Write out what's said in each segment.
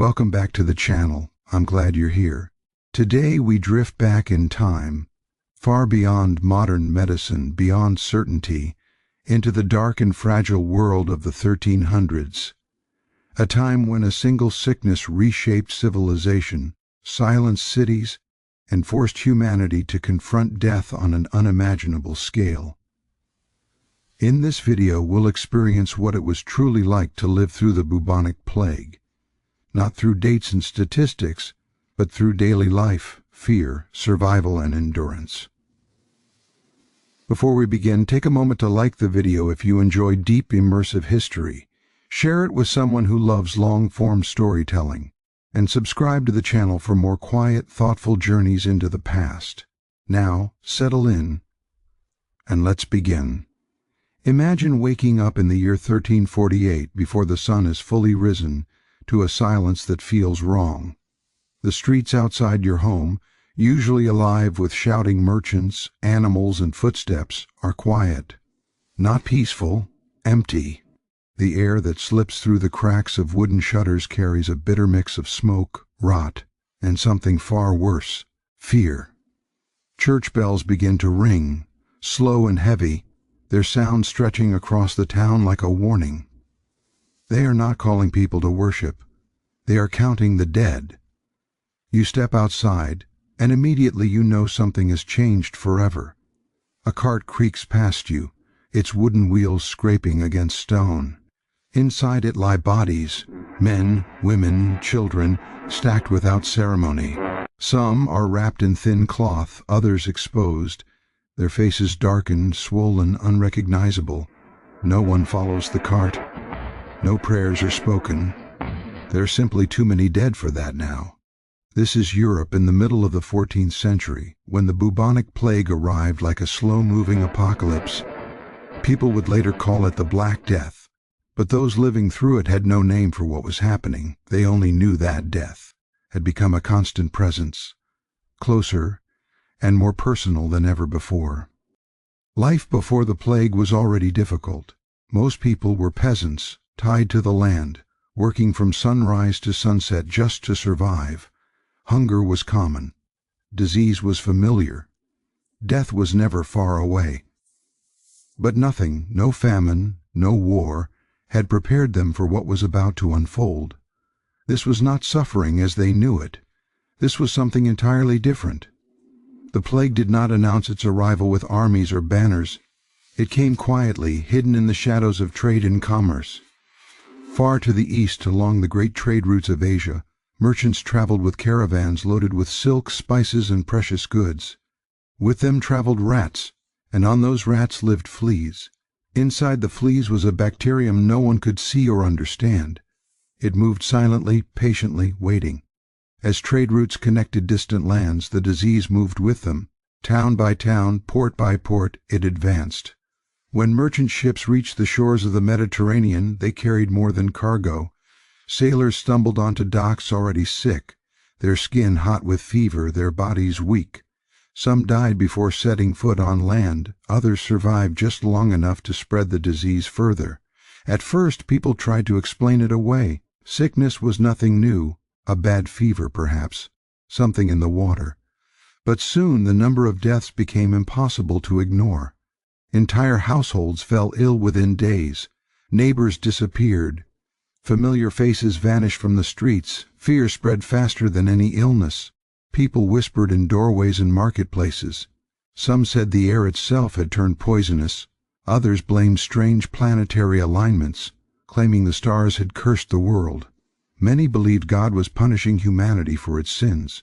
Welcome back to the channel. I'm glad you're here. Today we drift back in time, far beyond modern medicine, beyond certainty, into the dark and fragile world of the 1300s, a time when a single sickness reshaped civilization, silenced cities, and forced humanity to confront death on an unimaginable scale. In this video we'll experience what it was truly like to live through the bubonic plague, not through dates and statistics, but through daily life, fear, survival, and endurance. Before we begin, take a moment to like the video if you enjoy deep, immersive history, share it with someone who loves long-form storytelling, and subscribe to the channel for more quiet, thoughtful journeys into the past. Now, settle in, and let's begin. Imagine waking up in the year 1348 before the sun is fully risen to a silence that feels wrong. The streets outside your home, usually alive with shouting merchants, animals, and footsteps, are quiet. Not peaceful, empty. The air that slips through the cracks of wooden shutters carries a bitter mix of smoke, rot, and something far worse, fear. Church bells begin to ring, slow and heavy, their sound stretching across the town like a warning. They are not calling people to worship. They are counting the dead. You step outside, and immediately you know something has changed forever. A cart creaks past you, its wooden wheels scraping against stone. Inside it lie bodies, men, women, children, stacked without ceremony. Some are wrapped in thin cloth, others exposed, their faces darkened, swollen, unrecognizable. No one follows the cart. No prayers are spoken. There are simply too many dead for that now. This is Europe in the middle of the 14th century, when the bubonic plague arrived like a slow-moving apocalypse. People would later call it the Black Death, but those living through it had no name for what was happening. They only knew that death had become a constant presence, closer and more personal than ever before. Life before the plague was already difficult. Most people were peasants, tied to the land, working from sunrise to sunset just to survive. Hunger was common. Disease was familiar. Death was never far away. But nothing, no famine, no war, had prepared them for what was about to unfold. This was not suffering as they knew it. This was something entirely different. The plague did not announce its arrival with armies or banners. It came quietly, hidden in the shadows of trade and commerce. Far to the east, along the great trade routes of Asia, merchants traveled with caravans loaded with silk, spices, and precious goods. With them traveled rats, and on those rats lived fleas. Inside the fleas was a bacterium no one could see or understand. It moved silently, patiently, waiting. As trade routes connected distant lands, the disease moved with them. Town by town, port by port, it advanced. When merchant ships reached the shores of the Mediterranean, they carried more than cargo. Sailors stumbled onto docks already sick, their skin hot with fever, their bodies weak. Some died before setting foot on land, others survived just long enough to spread the disease further. At first people tried to explain it away. Sickness was nothing new, a bad fever perhaps, something in the water. But soon the number of deaths became impossible to ignore. Entire households fell ill within days. Neighbors disappeared. Familiar faces vanished from the streets. Fear spread faster than any illness. People whispered in doorways and marketplaces. Some said the air itself had turned poisonous. Others blamed strange planetary alignments, claiming the stars had cursed the world. Many believed God was punishing humanity for its sins.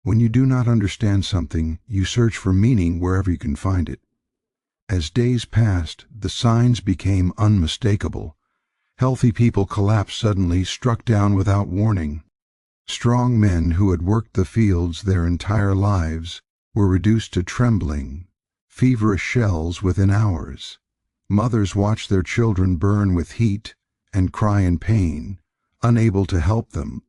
When you do not understand something, you search for meaning wherever you can find it. As days passed, the signs became unmistakable. Healthy people collapsed suddenly, struck down without warning. Strong men who had worked the fields their entire lives were reduced to trembling, feverish shells within hours. Mothers watched their children burn with heat and cry in pain, unable to help them.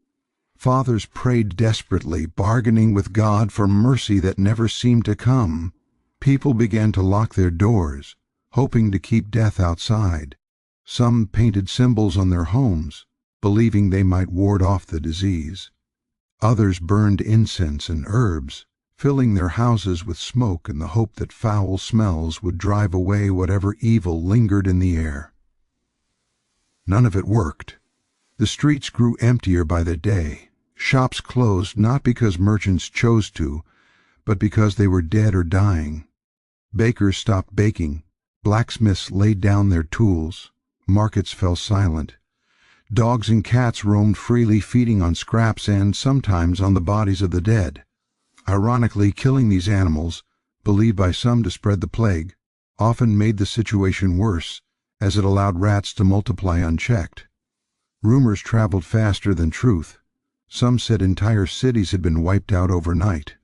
Fathers prayed desperately, bargaining with God for mercy that never seemed to come. People began to lock their doors, hoping to keep death outside. Some painted symbols on their homes, believing they might ward off the disease. Others burned incense and herbs, filling their houses with smoke in the hope that foul smells would drive away whatever evil lingered in the air. None of it worked. The streets grew emptier by the day. Shops closed not because merchants chose to, but because they were dead or dying. Bakers stopped baking. Blacksmiths laid down their tools. Markets fell silent. Dogs and cats roamed freely, feeding on scraps and, sometimes, on the bodies of the dead. Ironically, killing these animals, believed by some to spread the plague, often made the situation worse, as it allowed rats to multiply unchecked. Rumors traveled faster than truth. Some said entire cities had been wiped out overnight.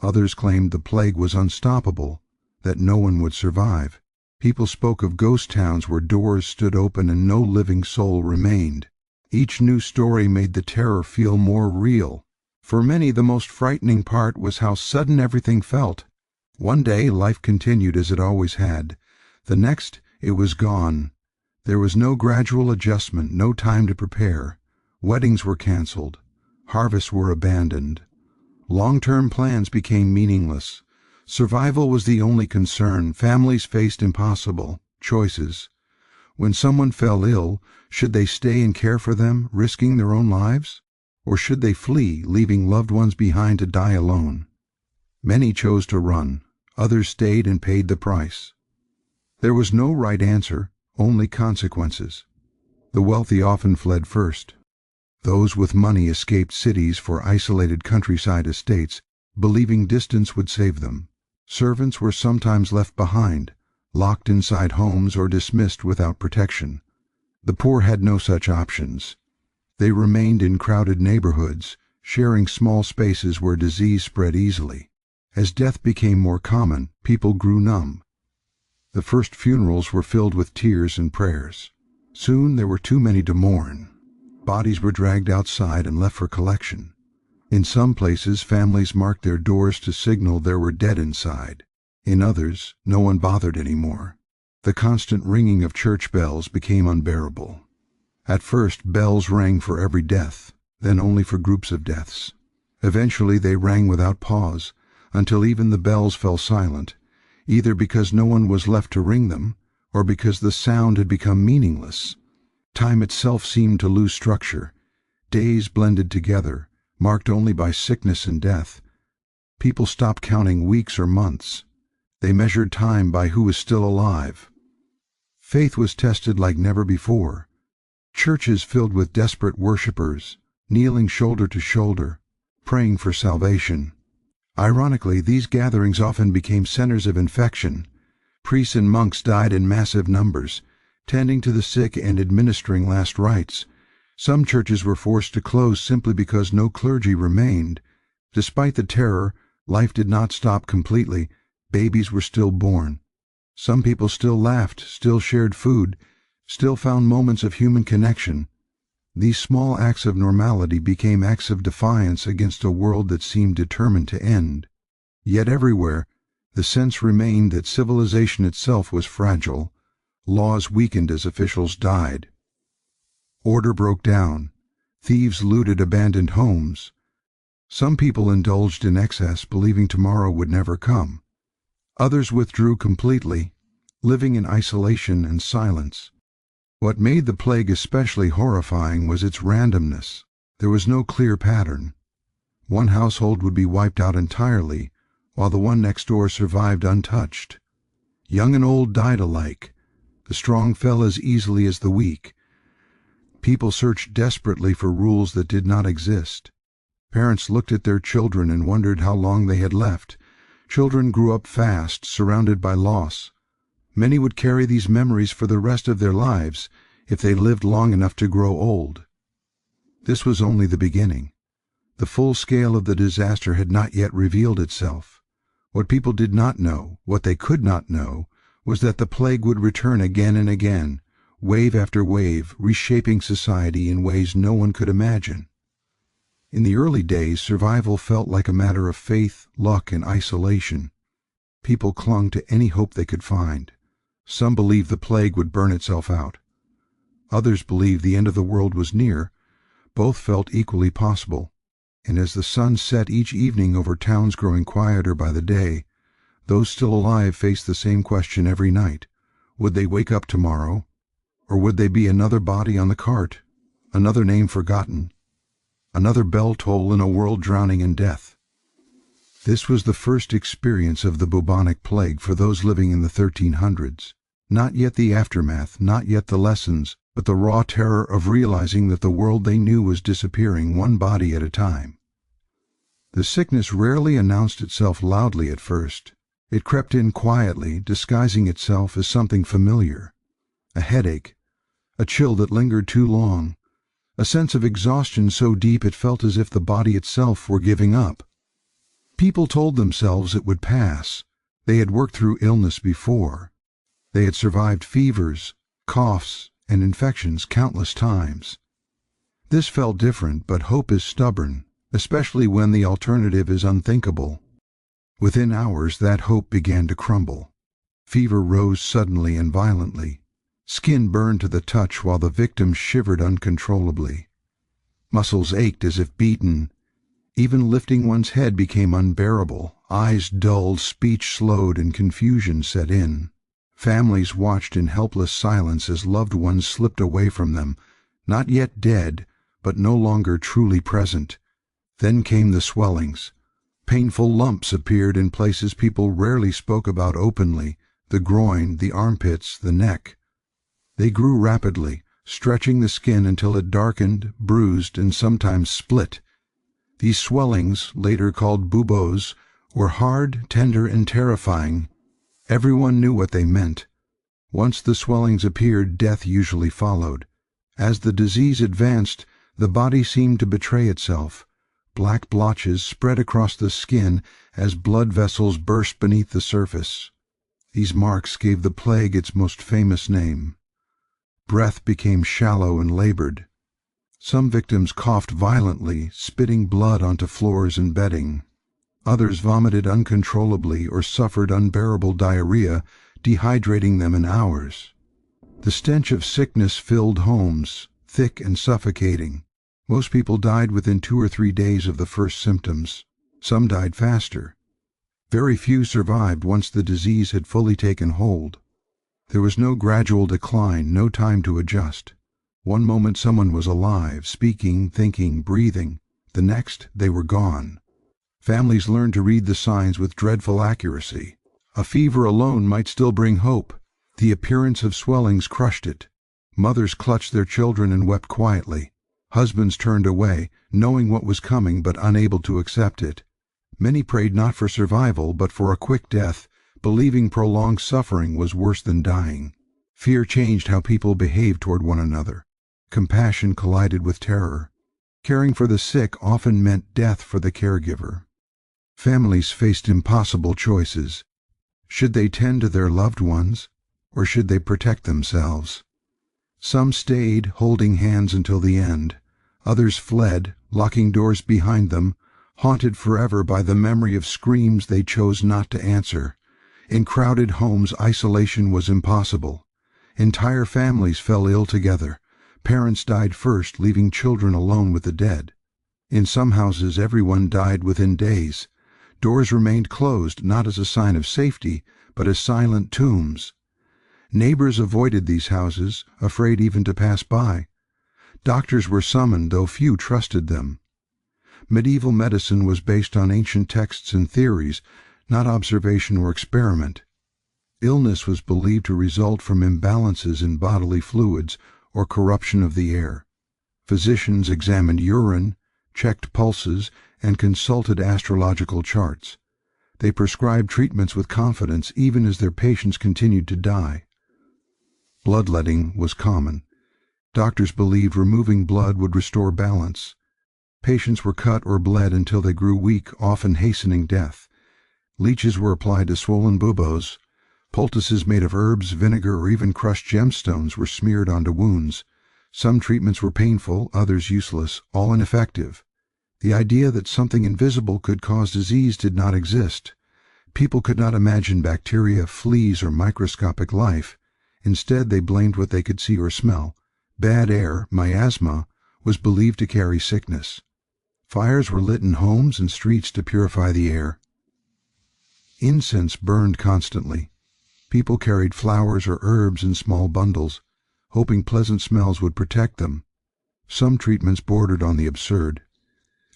Others claimed the plague was unstoppable, that no one would survive. People spoke of ghost towns where doors stood open and no living soul remained. Each new story made the terror feel more real. For many, the most frightening part was how sudden everything felt. One day, life continued as it always had. The next, it was gone. There was no gradual adjustment, no time to prepare. Weddings were canceled. Harvests were abandoned. Long-term plans became meaningless. Survival was the only concern. Families faced impossible choices. When someone fell ill, should they stay and care for them, risking their own lives? Or should they flee, leaving loved ones behind to die alone? Many chose to run. Others stayed and paid the price. There was no right answer, only consequences. The wealthy often fled first. Those with money escaped cities for isolated countryside estates, believing distance would save them. Servants were sometimes left behind, locked inside homes or dismissed without protection. The poor had no such options. They remained in crowded neighborhoods, sharing small spaces where disease spread easily. As death became more common, people grew numb. The first funerals were filled with tears and prayers. Soon there were too many to mourn. Bodies were dragged outside and left for collection. In some places, families marked their doors to signal there were dead inside. In others, no one bothered anymore. The constant ringing of church bells became unbearable. At first, bells rang for every death, then only for groups of deaths. Eventually they rang without pause, until even the bells fell silent, either because no one was left to ring them, or because the sound had become meaningless. Time itself seemed to lose structure. Days blended together, marked only by sickness and death. People stopped counting weeks or months. They measured time by who was still alive. Faith was tested like never before. Churches filled with desperate worshippers, kneeling shoulder to shoulder, praying for salvation. Ironically, these gatherings often became centers of infection. Priests and monks died in massive numbers, tending to the sick and administering last rites. Some churches were forced to close simply because no clergy remained. Despite the terror, life did not stop completely. Babies were still born. Some people still laughed, still shared food, still found moments of human connection. These small acts of normality became acts of defiance against a world that seemed determined to end. Yet everywhere, the sense remained that civilization itself was fragile. Laws weakened as officials died. Order broke down. Thieves looted abandoned homes. Some people indulged in excess, believing tomorrow would never come. Others withdrew completely, living in isolation and silence. What made the plague especially horrifying was its randomness. There was no clear pattern. One household would be wiped out entirely, while the one next door survived untouched. Young and old died alike. The strong fell as easily as the weak. People searched desperately for rules that did not exist. Parents looked at their children and wondered how long they had left. Children grew up fast, surrounded by loss. Many would carry these memories for the rest of their lives if they lived long enough to grow old. This was only the beginning. The full scale of the disaster had not yet revealed itself. What people did not know, what they could not know, was that the plague would return again and again, wave after wave, reshaping society in ways no one could imagine. In the early days, survival felt like a matter of faith, luck, and isolation. People clung to any hope they could find. Some believed the plague would burn itself out. Others believed the end of the world was near, Both felt equally possible, and as the sun set each evening over towns growing quieter by the day, those still alive faced the same question every night. Would they wake up tomorrow, or would they be another body on the cart, another name forgotten, another bell toll in a world drowning in death? This was the first experience of the bubonic plague for those living in the 1300s. Not yet the aftermath, not yet the lessons, but the raw terror of realizing that the world they knew was disappearing one body at a time. The sickness rarely announced itself loudly at first. It crept in quietly, disguising itself as something familiar. A headache, a chill that lingered too long, a sense of exhaustion so deep it felt as if the body itself were giving up. People told themselves it would pass. They had worked through illness before. They had survived fevers, coughs, and infections countless times. This felt different, but hope is stubborn, especially when the alternative is unthinkable. Within hours that hope began to crumble. Fever rose suddenly and violently. Skin burned to the touch while the victim shivered uncontrollably. Muscles ached as if beaten. Even lifting one's head became unbearable. Eyes dulled, speech slowed, and confusion set in. Families watched in helpless silence as loved ones slipped away from them, not yet dead, but no longer truly present. Then came the swellings. Painful lumps appeared in places people rarely spoke about openly: the groin, the armpits, the neck. They grew rapidly, stretching the skin until it darkened, bruised, and sometimes split. These swellings, later called buboes, were hard, tender, and terrifying. Everyone knew what they meant. Once the swellings appeared, death usually followed. As the disease advanced, the body seemed to betray itself. Black blotches spread across the skin as blood vessels burst beneath the surface. These marks gave the plague its most famous name. Breath became shallow and labored. Some victims coughed violently, spitting blood onto floors and bedding. Others vomited uncontrollably or suffered unbearable diarrhea, dehydrating them in hours. The stench of sickness filled homes, thick and suffocating. Most people died within 2 or 3 days of the first symptoms. Some died faster. Very few survived once the disease had fully taken hold. There was no gradual decline, no time to adjust. One moment someone was alive, speaking, thinking, breathing. The next, they were gone. Families learned to read the signs with dreadful accuracy. A fever alone might still bring hope. The appearance of swellings crushed it. Mothers clutched their children and wept quietly. Husbands turned away, knowing what was coming but unable to accept it. Many prayed not for survival but for a quick death, believing prolonged suffering was worse than dying. Fear changed how people behaved toward one another. Compassion collided with terror. Caring for the sick often meant death for the caregiver. Families faced impossible choices. Should they tend to their loved ones, or should they protect themselves? Some stayed, holding hands until the end. Others fled, locking doors behind them, haunted forever by the memory of screams they chose not to answer. In crowded homes, isolation was impossible. Entire families fell ill together. Parents died first, leaving children alone with the dead. In some houses, everyone died within days. Doors remained closed, not as a sign of safety, but as silent tombs. Neighbors avoided these houses, afraid even to pass by. Doctors were summoned, though few trusted them. Medieval medicine was based on ancient texts and theories, not observation or experiment. Illness was believed to result from imbalances in bodily fluids or corruption of the air. Physicians examined urine, checked pulses, and consulted astrological charts. They prescribed treatments with confidence even as their patients continued to die. Bloodletting was common. Doctors believed removing blood would restore balance. Patients were cut or bled until they grew weak, often hastening death. Leeches were applied to swollen buboes. Poultices made of herbs, vinegar, or even crushed gemstones were smeared onto wounds. Some treatments were painful, others useless, all ineffective. The idea that something invisible could cause disease did not exist. People could not imagine bacteria, fleas, or microscopic life. Instead, they blamed what they could see or smell. Bad air, miasma, was believed to carry sickness. Fires were lit in homes and streets to purify the air. Incense burned constantly. People carried flowers or herbs in small bundles, hoping pleasant smells would protect them. Some treatments bordered on the absurd.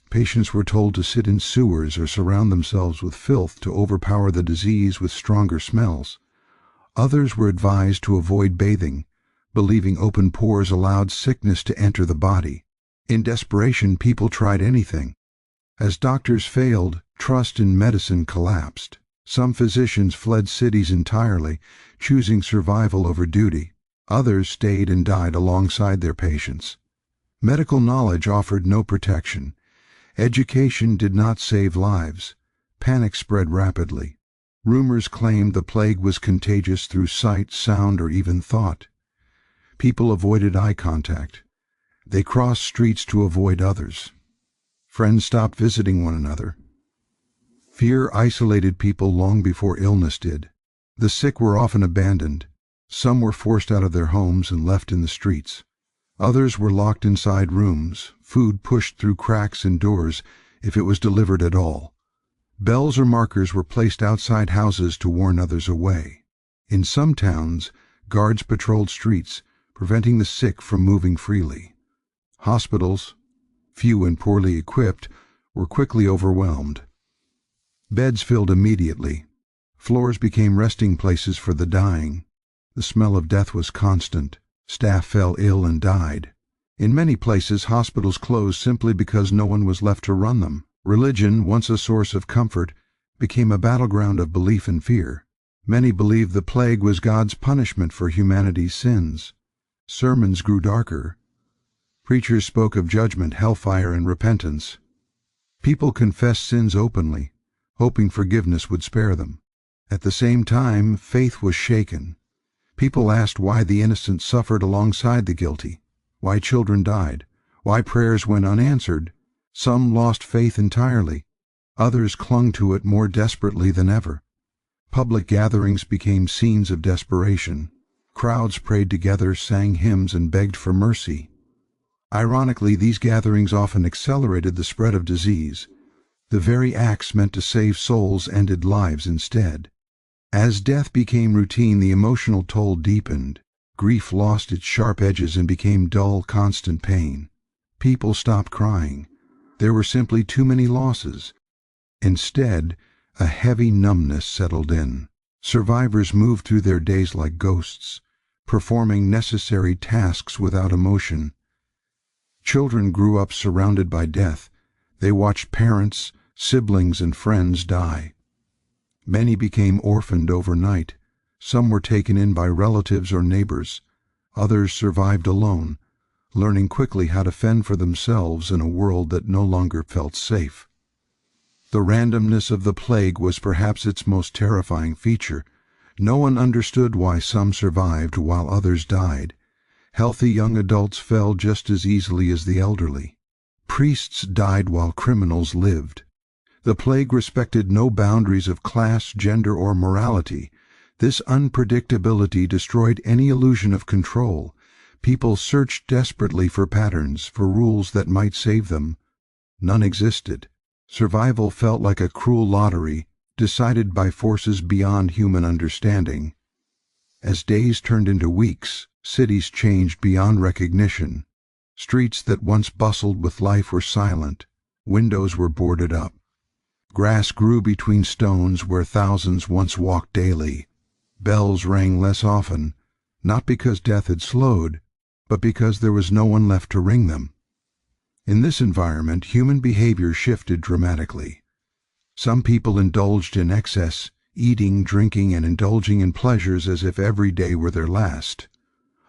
Patients were told to sit in sewers or surround themselves with filth to overpower the disease with stronger smells. Others were advised to avoid bathing, believing open pores allowed sickness to enter the body. In desperation, people tried anything. As doctors failed, trust in medicine collapsed. Some physicians fled cities entirely, choosing survival over duty. Others stayed and died alongside their patients. Medical knowledge offered no protection. Education did not save lives. Panic spread rapidly. Rumors claimed the plague was contagious through sight, sound, or even thought. People avoided eye contact. They crossed streets to avoid others. Friends stopped visiting one another. Fear isolated people long before illness did. The sick were often abandoned. Some were forced out of their homes and left in the streets. Others were locked inside rooms, food pushed through cracks in doors if it was delivered at all. Bells or markers were placed outside houses to warn others away. In some towns, guards patrolled streets, preventing the sick from moving freely. Hospitals, few and poorly equipped, were quickly overwhelmed. Beds filled immediately. Floors became resting places for the dying. The smell of death was constant. Staff fell ill and died. In many places, hospitals closed simply because no one was left to run them. Religion, once a source of comfort, became a battleground of belief and fear. Many believed the plague was God's punishment for humanity's sins. Sermons grew darker. Preachers spoke of judgment, hellfire, and repentance. People confessed sins openly, hoping forgiveness would spare them. At the same time, faith was shaken. People asked why the innocent suffered alongside the guilty, why children died, why prayers went unanswered. Some lost faith entirely. Others clung to it more desperately than ever. Public gatherings became scenes of desperation. Crowds prayed together, sang hymns, and begged for mercy. Ironically, these gatherings often accelerated the spread of disease. The very acts meant to save souls ended lives instead. As death became routine, the emotional toll deepened. Grief lost its sharp edges and became dull, constant pain. People stopped crying. There were simply too many losses. Instead, a heavy numbness settled in. Survivors moved through their days like ghosts, performing necessary tasks without emotion. Children grew up surrounded by death. They watched parents, siblings, and friends die. Many became orphaned overnight. Some were taken in by relatives or neighbors. Others survived alone, learning quickly how to fend for themselves in a world that no longer felt safe. The randomness of the plague was perhaps its most terrifying feature. No one understood why some survived while others died. Healthy young adults fell just as easily as the elderly. Priests died while criminals lived. The plague respected no boundaries of class, gender, or morality. This unpredictability destroyed any illusion of control. People searched desperately for patterns, for rules that might save them. None existed. Survival felt like a cruel lottery, decided by forces beyond human understanding. As days turned into weeks, cities changed beyond recognition. Streets that once bustled with life were silent. Windows were boarded up. Grass grew between stones where thousands once walked daily. Bells rang less often, not because death had slowed, but because there was no one left to ring them. In this environment, human behavior shifted dramatically. Some people indulged in excess, eating, drinking, and indulging in pleasures as if every day were their last.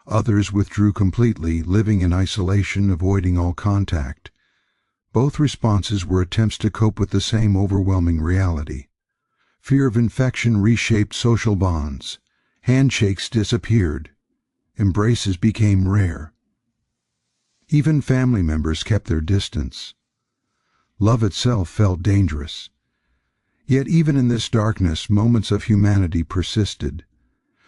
Others withdrew completely, living in isolation, avoiding all contact. Both responses were attempts to cope with the same overwhelming reality. Fear of infection reshaped social bonds. Handshakes disappeared. Embraces became rare. Even family members kept their distance. Love itself felt dangerous. Yet even in this darkness, moments of humanity persisted.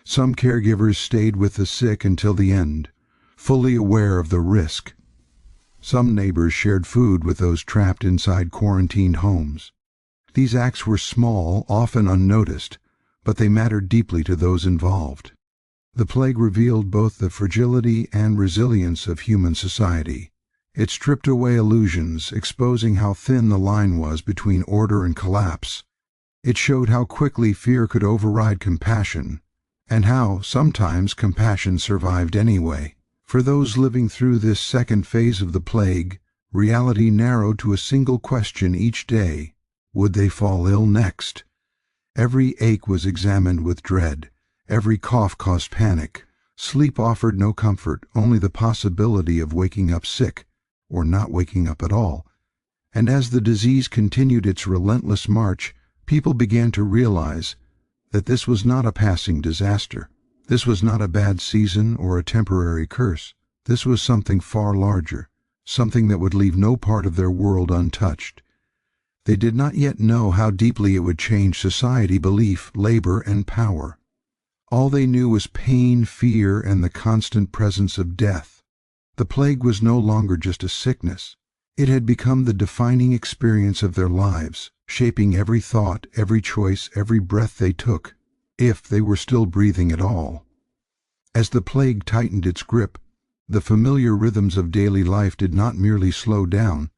Some caregivers stayed with the sick until the end, fully aware of the risk. Some neighbors shared food with those trapped inside quarantined homes. These acts were small, often unnoticed, but they mattered deeply to those involved. The plague revealed both the fragility and resilience of human society. It stripped away illusions, exposing how thin the line was between order and collapse. It showed how quickly fear could override compassion, and how, sometimes, compassion survived anyway. For those living through this second phase of the plague, reality narrowed to a single question each day: would they fall ill next? Every ache was examined with dread. Every cough caused panic. Sleep offered no comfort, only the possibility of waking up sick, or not waking up at all. And as the disease continued its relentless march, people began to realize that this was not a passing disaster. This was not a bad season or a temporary curse. This was something far larger, something that would leave no part of their world untouched. They did not yet know how deeply it would change society, belief, labor, and power. All they knew was pain, fear, and the constant presence of death. The plague was no longer just a sickness. It had become the defining experience of their lives, shaping every thought, every choice, every breath they took, if they were still breathing at all. As the plague tightened its grip, the familiar rhythms of daily life did not merely slow down,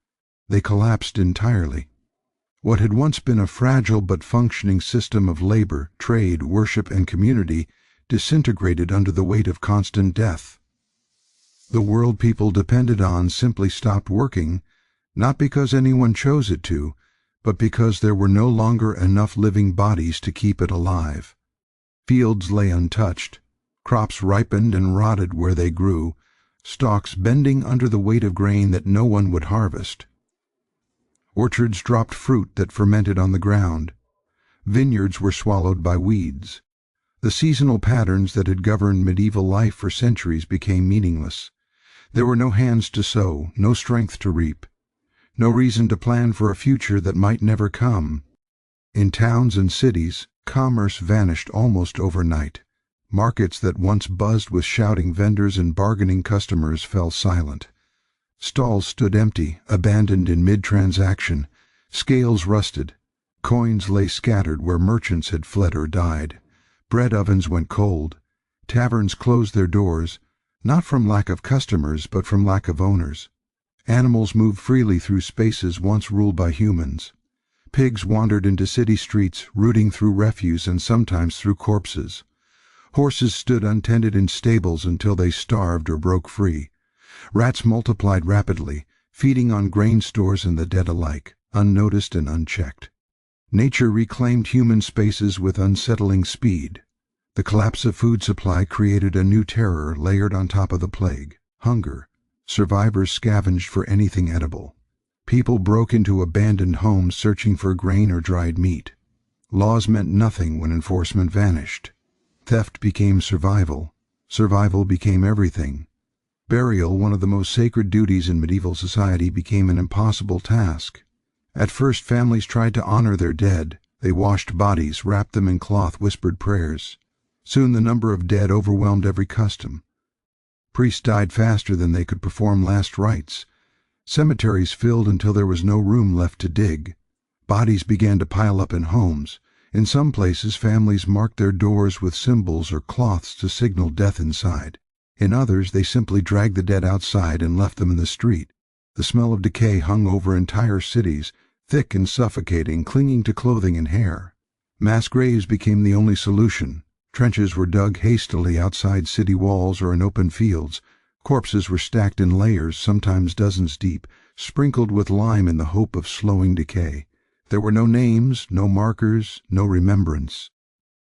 they collapsed entirely. What had once been a fragile but functioning system of labor, trade, worship, and community disintegrated under the weight of constant death. The world people depended on simply stopped working, not because anyone chose it to, but because there were no longer enough living bodies to keep it alive. Fields lay untouched, crops ripened and rotted where they grew, stalks bending under the weight of grain that no one would harvest. Orchards dropped fruit that fermented on the ground. Vineyards were swallowed by weeds. The seasonal patterns that had governed medieval life for centuries became meaningless. There were no hands to sow, no strength to reap, no reason to plan for a future that might never come. In towns and cities, commerce vanished almost overnight. Markets that once buzzed with shouting vendors and bargaining customers fell silent. Stalls stood empty, abandoned in mid-transaction. Scales rusted. Coins lay scattered where merchants had fled or died. Bread ovens went cold. Taverns closed their doors, not from lack of customers, but from lack of owners. Animals moved freely through spaces once ruled by humans. Pigs wandered into city streets, rooting through refuse and sometimes through corpses. Horses stood untended in stables until they starved or broke free. Rats multiplied rapidly, feeding on grain stores and the dead alike, unnoticed and unchecked. Nature reclaimed human spaces with unsettling speed. The collapse of food supply created a new terror layered on top of the plague: hunger. Survivors scavenged for anything edible. People broke into abandoned homes searching for grain or dried meat. Laws meant nothing when enforcement vanished. Theft became survival. Survival became everything. Burial, one of the most sacred duties in medieval society, became an impossible task. At first, families tried to honor their dead. They washed bodies, wrapped them in cloth, whispered prayers. Soon the number of dead overwhelmed every custom. Priests died faster than they could perform last rites. Cemeteries filled until there was no room left to dig. Bodies began to pile up in homes. In some places, families marked their doors with symbols or cloths to signal death inside. In others, they simply dragged the dead outside and left them in the street. The smell of decay hung over entire cities, thick and suffocating, clinging to clothing and hair. Mass graves became the only solution. Trenches were dug hastily outside city walls or in open fields. Corpses were stacked in layers, sometimes dozens deep, sprinkled with lime in the hope of slowing decay. There were no names, no markers, no remembrance.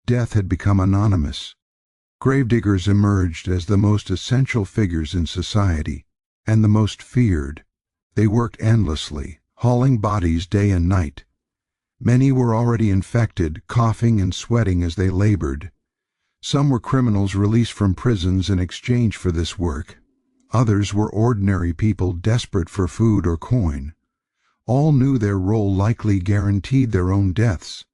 Death had become anonymous. Gravediggers emerged as the most essential figures in society, and the most feared. They worked endlessly, hauling bodies day and night. Many were already infected, coughing and sweating as they labored. Some were criminals released from prisons in exchange for this work. Others were ordinary people desperate for food or coin. All knew their role likely guaranteed their own deaths.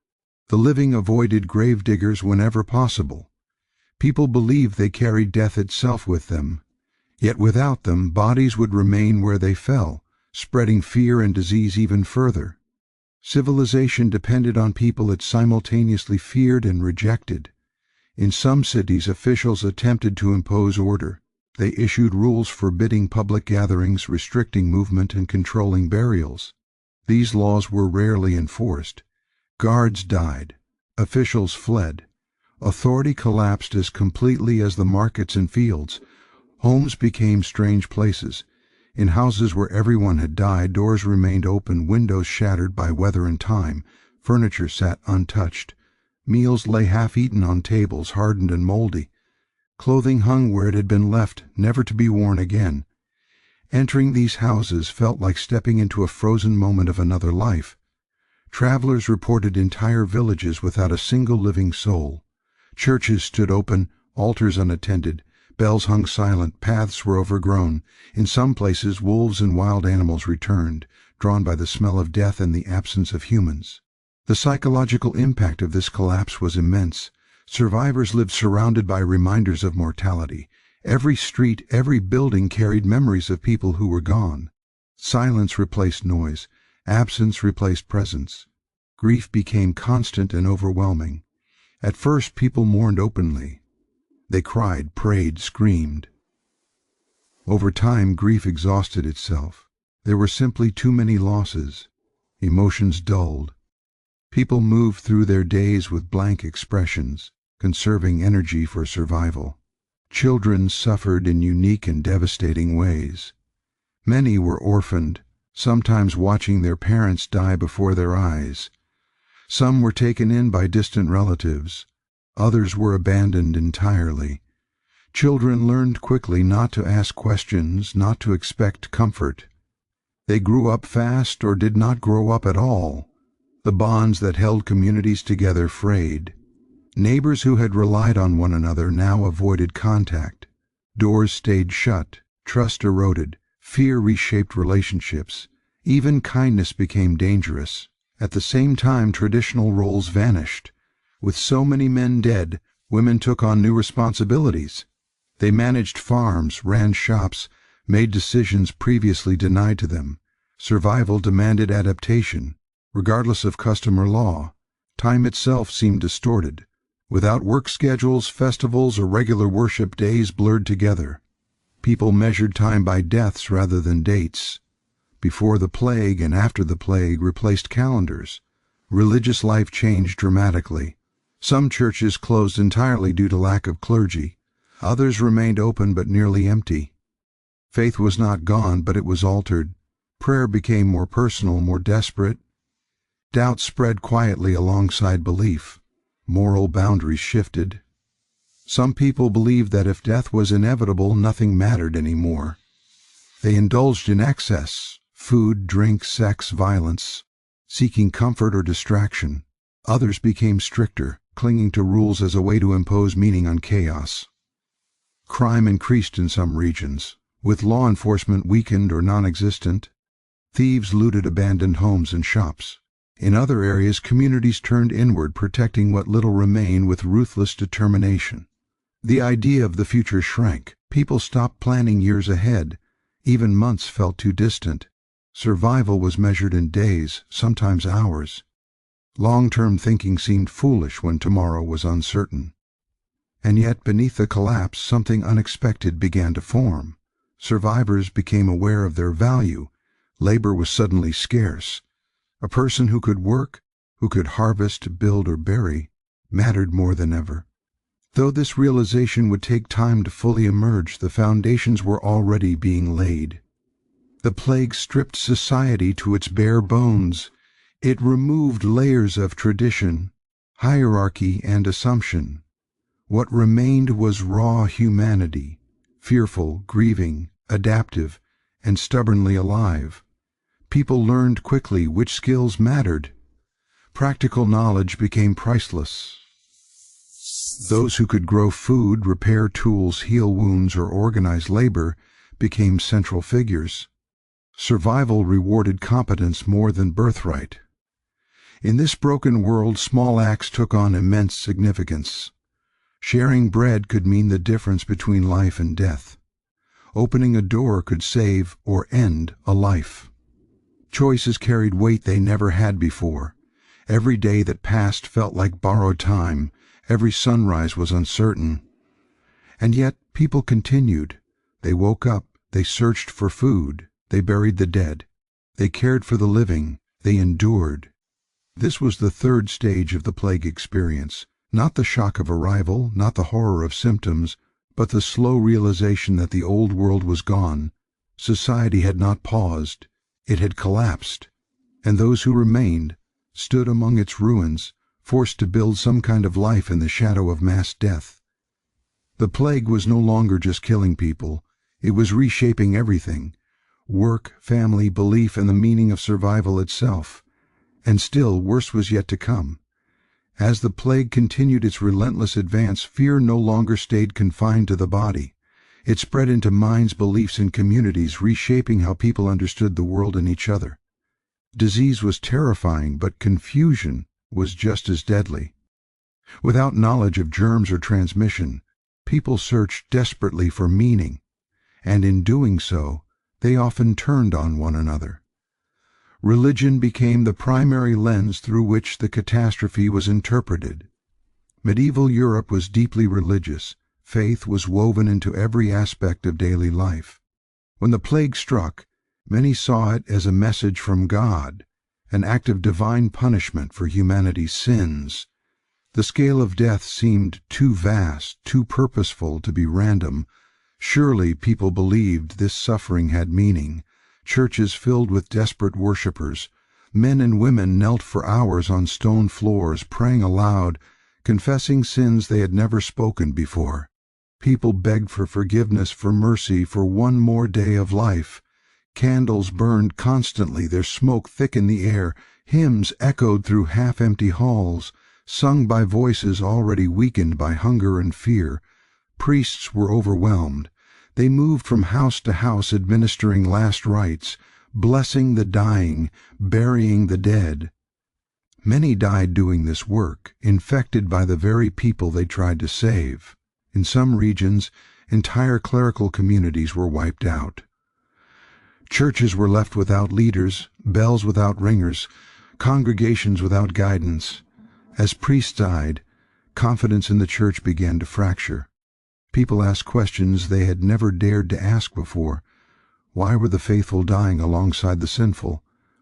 The living avoided gravediggers whenever possible. People believed they carried death itself with them. Yet without them, bodies would remain where they fell, spreading fear and disease even further. Civilization depended on people it simultaneously feared and rejected. In some cities, officials attempted to impose order. They issued rules forbidding public gatherings, restricting movement, and controlling burials. These laws were rarely enforced. Guards died. Officials fled. Authority collapsed as completely as the markets and fields. Homes became strange places. In houses where everyone had died, doors remained open, windows shattered by weather and time, furniture sat untouched. Meals lay half-eaten on tables, hardened and moldy. Clothing hung where it had been left, never to be worn again. Entering these houses felt like stepping into a frozen moment of another life. Travelers reported entire villages without a single living soul. Churches stood open, altars unattended. Bells hung silent, paths were overgrown. In some places wolves and wild animals returned, drawn by the smell of death and the absence of humans. The psychological impact of this collapse was immense. Survivors lived surrounded by reminders of mortality. Every street, every building carried memories of people who were gone. Silence replaced noise. Absence replaced presence. Grief became constant and overwhelming. At first people mourned openly. They cried, prayed, screamed. Over time, grief exhausted itself. There were simply too many losses. Emotions dulled. People moved through their days with blank expressions, conserving energy for survival. Children suffered in unique and devastating ways. Many were orphaned, sometimes watching their parents die before their eyes. Some were taken in by distant relatives. Others were abandoned entirely. Children learned quickly not to ask questions, not to expect comfort. They grew up fast or did not grow up at all. The bonds that held communities together frayed. Neighbors who had relied on one another now avoided contact. Doors stayed shut, trust eroded, fear reshaped relationships. Even kindness became dangerous. At the same time, traditional roles vanished. With so many men dead, women took on new responsibilities. They managed farms, ran shops, made decisions previously denied to them. Survival demanded adaptation. Regardless of custom or law, time itself seemed distorted. Without work schedules, festivals, or regular worship, days blurred together. People measured time by deaths rather than dates. Before the plague and after the plague replaced calendars. Religious life changed dramatically. Some churches closed entirely due to lack of clergy. Others remained open but nearly empty. Faith was not gone, but it was altered. Prayer became more personal, more desperate. Doubt spread quietly alongside belief. Moral boundaries shifted. Some people believed that if death was inevitable, nothing mattered anymore. They indulged in excess: food, drink, sex, violence, seeking comfort or distraction. Others became stricter, clinging to rules as a way to impose meaning on chaos. Crime increased in some regions, with law enforcement weakened or non-existent. Thieves looted abandoned homes and shops. In other areas, communities turned inward, protecting what little remained with ruthless determination. The idea of the future shrank. People stopped planning years ahead. Even months felt too distant. Survival was measured in days, sometimes hours. Long-term thinking seemed foolish when tomorrow was uncertain. And yet, beneath the collapse, something unexpected began to form. Survivors became aware of their value. Labor was suddenly scarce. A person who could work, who could harvest, build, or bury, mattered more than ever. Though this realization would take time to fully emerge, the foundations were already being laid. The plague stripped society to its bare bones. It removed layers of tradition, hierarchy, and assumption. What remained was raw humanity, fearful, grieving, adaptive, and stubbornly alive. People learned quickly which skills mattered. Practical knowledge became priceless. Those who could grow food, repair tools, heal wounds, or organize labor became central figures. Survival rewarded competence more than birthright. In this broken world, small acts took on immense significance. Sharing bread could mean the difference between life and death. Opening a door could save or end a life. Choices carried weight they never had before. Every day that passed felt like borrowed time. Every sunrise was uncertain. And yet people continued. They woke up. They searched for food. They buried the dead. They cared for the living. They endured. This was the third stage of the plague experience. Not the shock of arrival, not the horror of symptoms, but the slow realization that the old world was gone. Society had not paused. It had collapsed. And those who remained stood among its ruins, forced to build some kind of life in the shadow of mass death. The plague was no longer just killing people. It was reshaping everything: work, family, belief, and the meaning of survival itself. And still, worse was yet to come. As the plague continued its relentless advance, fear no longer stayed confined to the body. It spread into minds, beliefs, and communities, reshaping how people understood the world and each other. Disease was terrifying, but confusion was just as deadly. Without knowledge of germs or transmission, people searched desperately for meaning, and in doing so, they often turned on one another. Religion became the primary lens through which the catastrophe was interpreted. Medieval Europe was deeply religious. Faith was woven into every aspect of daily life. When the plague struck, many saw it as a message from God, an act of divine punishment for humanity's sins. The scale of death seemed too vast, too purposeful to be random. Surely people believed this suffering had meaning. Churches filled with desperate worshippers. Men and women knelt for hours on stone floors, praying aloud, confessing sins they had never spoken before. People begged for forgiveness, for mercy, for one more day of life. Candles burned constantly, their smoke thick in the air. Hymns echoed through half-empty halls, sung by voices already weakened by hunger and fear. Priests were overwhelmed. They moved from house to house administering last rites, blessing the dying, burying the dead. Many died doing this work, infected by the very people they tried to save. In some regions, entire clerical communities were wiped out. Churches were left without leaders, bells without ringers, congregations without guidance. As priests died, confidence in the church began to fracture. People asked questions they had never dared to ask before. Why were the faithful dying alongside the sinful?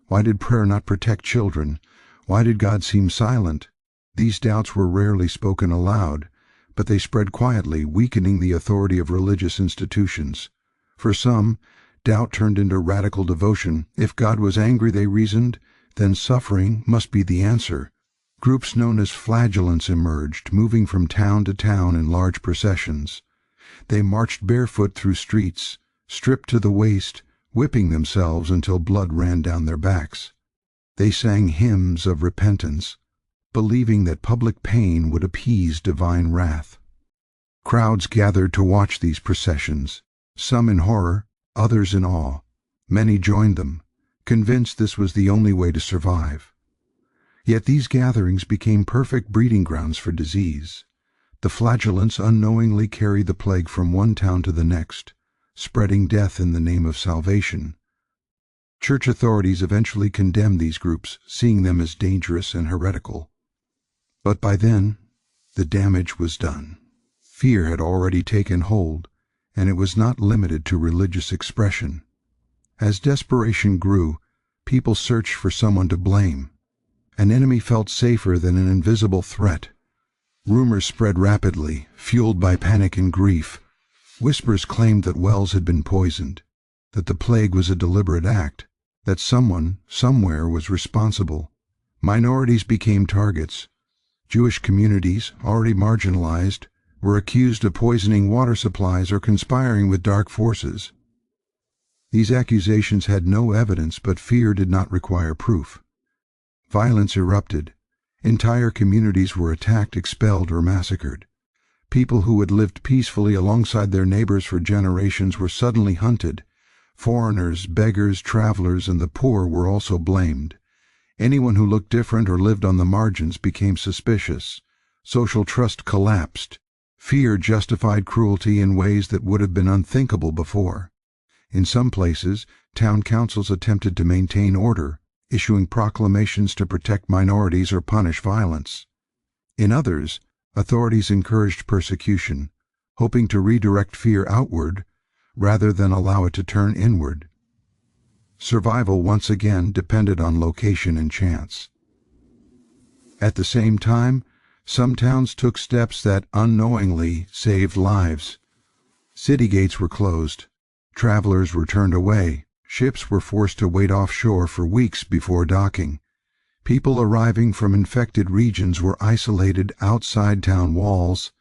Why did prayer not protect children? Why did God seem silent? These doubts were rarely spoken aloud, but they spread quietly, weakening the authority of religious institutions. For some, doubt turned into radical devotion. If God was angry, they reasoned, then suffering must be the answer. Groups known as Flagellants emerged, moving from town to town in large processions. They marched barefoot through streets, stripped to the waist, whipping themselves until blood ran down their backs. They sang hymns of repentance, believing that public pain would appease divine wrath. Crowds gathered to watch these processions, some in horror, others in awe. Many joined them, convinced this was the only way to survive. Yet these gatherings became perfect breeding grounds for disease. The Flagellants unknowingly carried the plague from one town to the next, spreading death in the name of salvation. Church authorities eventually condemned these groups, seeing them as dangerous and heretical. But by then, the damage was done. Fear had already taken hold, and it was not limited to religious expression. As desperation grew, people searched for someone to blame. An enemy felt safer than an invisible threat. Rumors spread rapidly, fueled by panic and grief. Whispers claimed that wells had been poisoned, that the plague was a deliberate act, that someone, somewhere, was responsible. Minorities became targets. Jewish communities, already marginalized, were accused of poisoning water supplies or conspiring with dark forces. These accusations had no evidence, but fear did not require proof. Violence erupted. Entire communities were attacked, expelled, or massacred. People who had lived peacefully alongside their neighbors for generations were suddenly hunted. Foreigners, beggars, travelers, and the poor were also blamed. Anyone who looked different or lived on the margins became suspicious. Social trust collapsed. Fear justified cruelty in ways that would have been unthinkable before. In some places, town councils attempted to maintain order, issuing proclamations to protect minorities or punish violence. In others, authorities encouraged persecution, hoping to redirect fear outward rather than allow it to turn inward. Survival once again depended on location and chance. At the same time, some towns took steps that unknowingly saved lives. City gates were closed, travelers were turned away, ships were forced to wait offshore for weeks before docking. People arriving from infected regions were isolated outside town walls.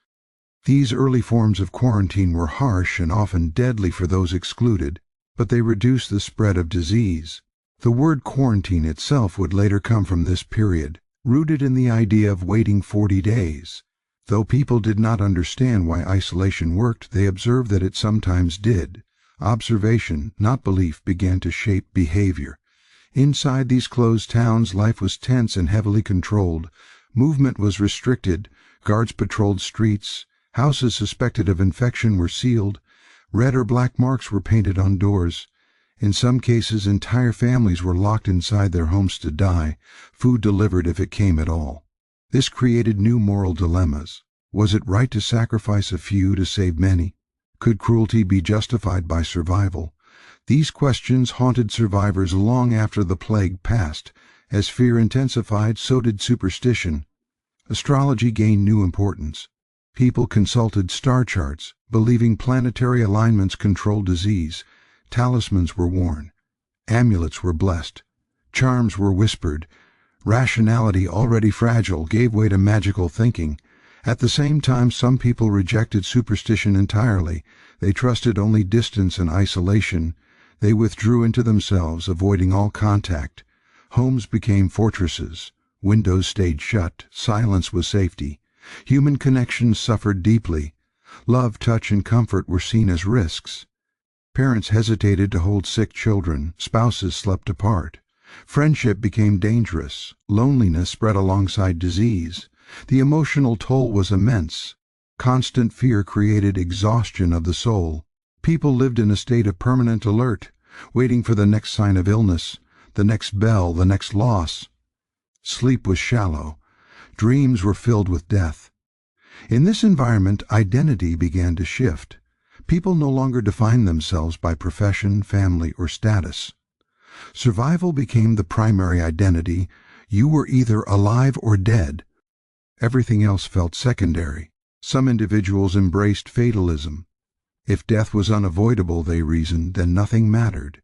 These early forms of quarantine were harsh and often deadly for those excluded, but they reduced the spread of disease. The word quarantine itself would later come from this period, rooted in the idea of waiting 40 days. Though people did not understand why isolation worked, they observed that it sometimes did. Observation, not belief, began to shape behavior. Inside these closed towns, life was tense and heavily controlled. Movement was restricted, guards patrolled streets, houses suspected of infection were sealed, red or black marks were painted on doors. In some cases, entire families were locked inside their homes to die, food delivered if it came at all. This created new moral dilemmas. Was it right to sacrifice a few to save many? Could cruelty be justified by survival? These questions haunted survivors long after the plague passed. As fear intensified, so did superstition. Astrology gained new importance. People consulted star charts, believing planetary alignments controlled disease. Talismans were worn. Amulets were blessed. Charms were whispered. Rationality, already fragile, gave way to magical thinking. At the same time, some people rejected superstition entirely. They trusted only distance and isolation. They withdrew into themselves, avoiding all contact. Homes became fortresses. Windows stayed shut. Silence was safety. Human connections suffered deeply. Love, touch, and comfort were seen as risks. Parents hesitated to hold sick children. Spouses slept apart. Friendship became dangerous. Loneliness spread alongside disease. The emotional toll was immense. Constant fear created exhaustion of the soul. People lived in a state of permanent alert, waiting for the next sign of illness, the next bell, the next loss. Sleep was shallow. Dreams were filled with death. In this environment, identity began to shift. People no longer defined themselves by profession, family, or status. Survival became the primary identity. You were either alive or dead. Everything else felt secondary. Some individuals embraced fatalism. If death was unavoidable, they reasoned, then nothing mattered.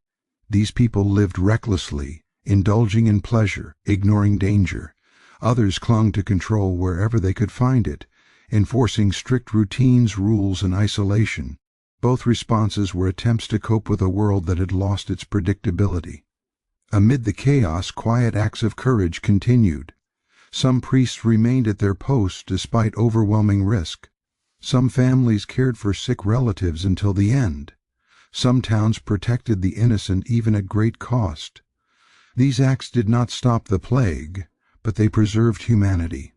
These people lived recklessly, indulging in pleasure, ignoring danger. Others clung to control wherever they could find it, enforcing strict routines, rules, and isolation. Both responses were attempts to cope with a world that had lost its predictability. Amid the chaos, quiet acts of courage continued. Some priests remained at their posts despite overwhelming risk. Some families cared for sick relatives until the end. Some towns protected the innocent even at great cost. These acts did not stop the plague, but they preserved humanity.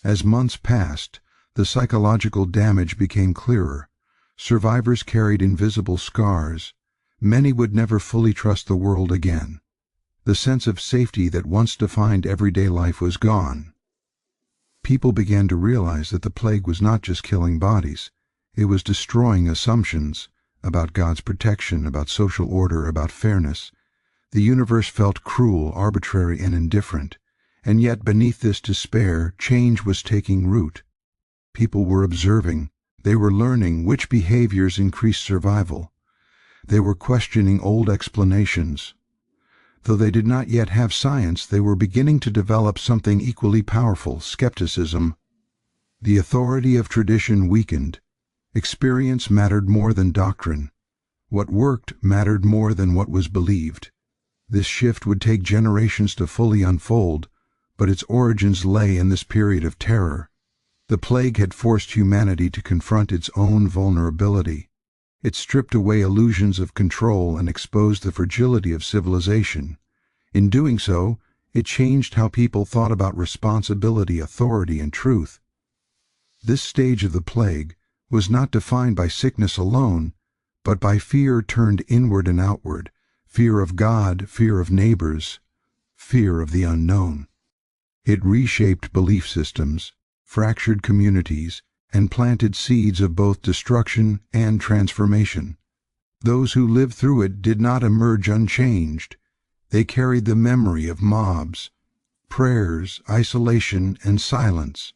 As months passed, the psychological damage became clearer. Survivors carried invisible scars. Many would never fully trust the world again. The sense of safety that once defined everyday life was gone. People began to realize that the plague was not just killing bodies. It was destroying assumptions about God's protection, about social order, about fairness. The universe felt cruel, arbitrary, and indifferent. And yet beneath this despair, change was taking root. People were observing. They were learning which behaviors increased survival. They were questioning old explanations. Though they did not yet have science, they were beginning to develop something equally powerful: skepticism. The authority of tradition weakened. Experience mattered more than doctrine. What worked mattered more than what was believed. This shift would take generations to fully unfold, but its origins lay in this period of terror. The plague had forced humanity to confront its own vulnerability. It stripped away illusions of control and exposed the fragility of civilization. In doing so, it changed how people thought about responsibility, authority, and truth. This stage of the plague was not defined by sickness alone, but by fear turned inward and outward, fear of God, fear of neighbors, fear of the unknown. It reshaped belief systems, fractured communities, and planted seeds of both destruction and transformation. Those who lived through it did not emerge unchanged. They carried the memory of mobs, prayers, isolation, and silence.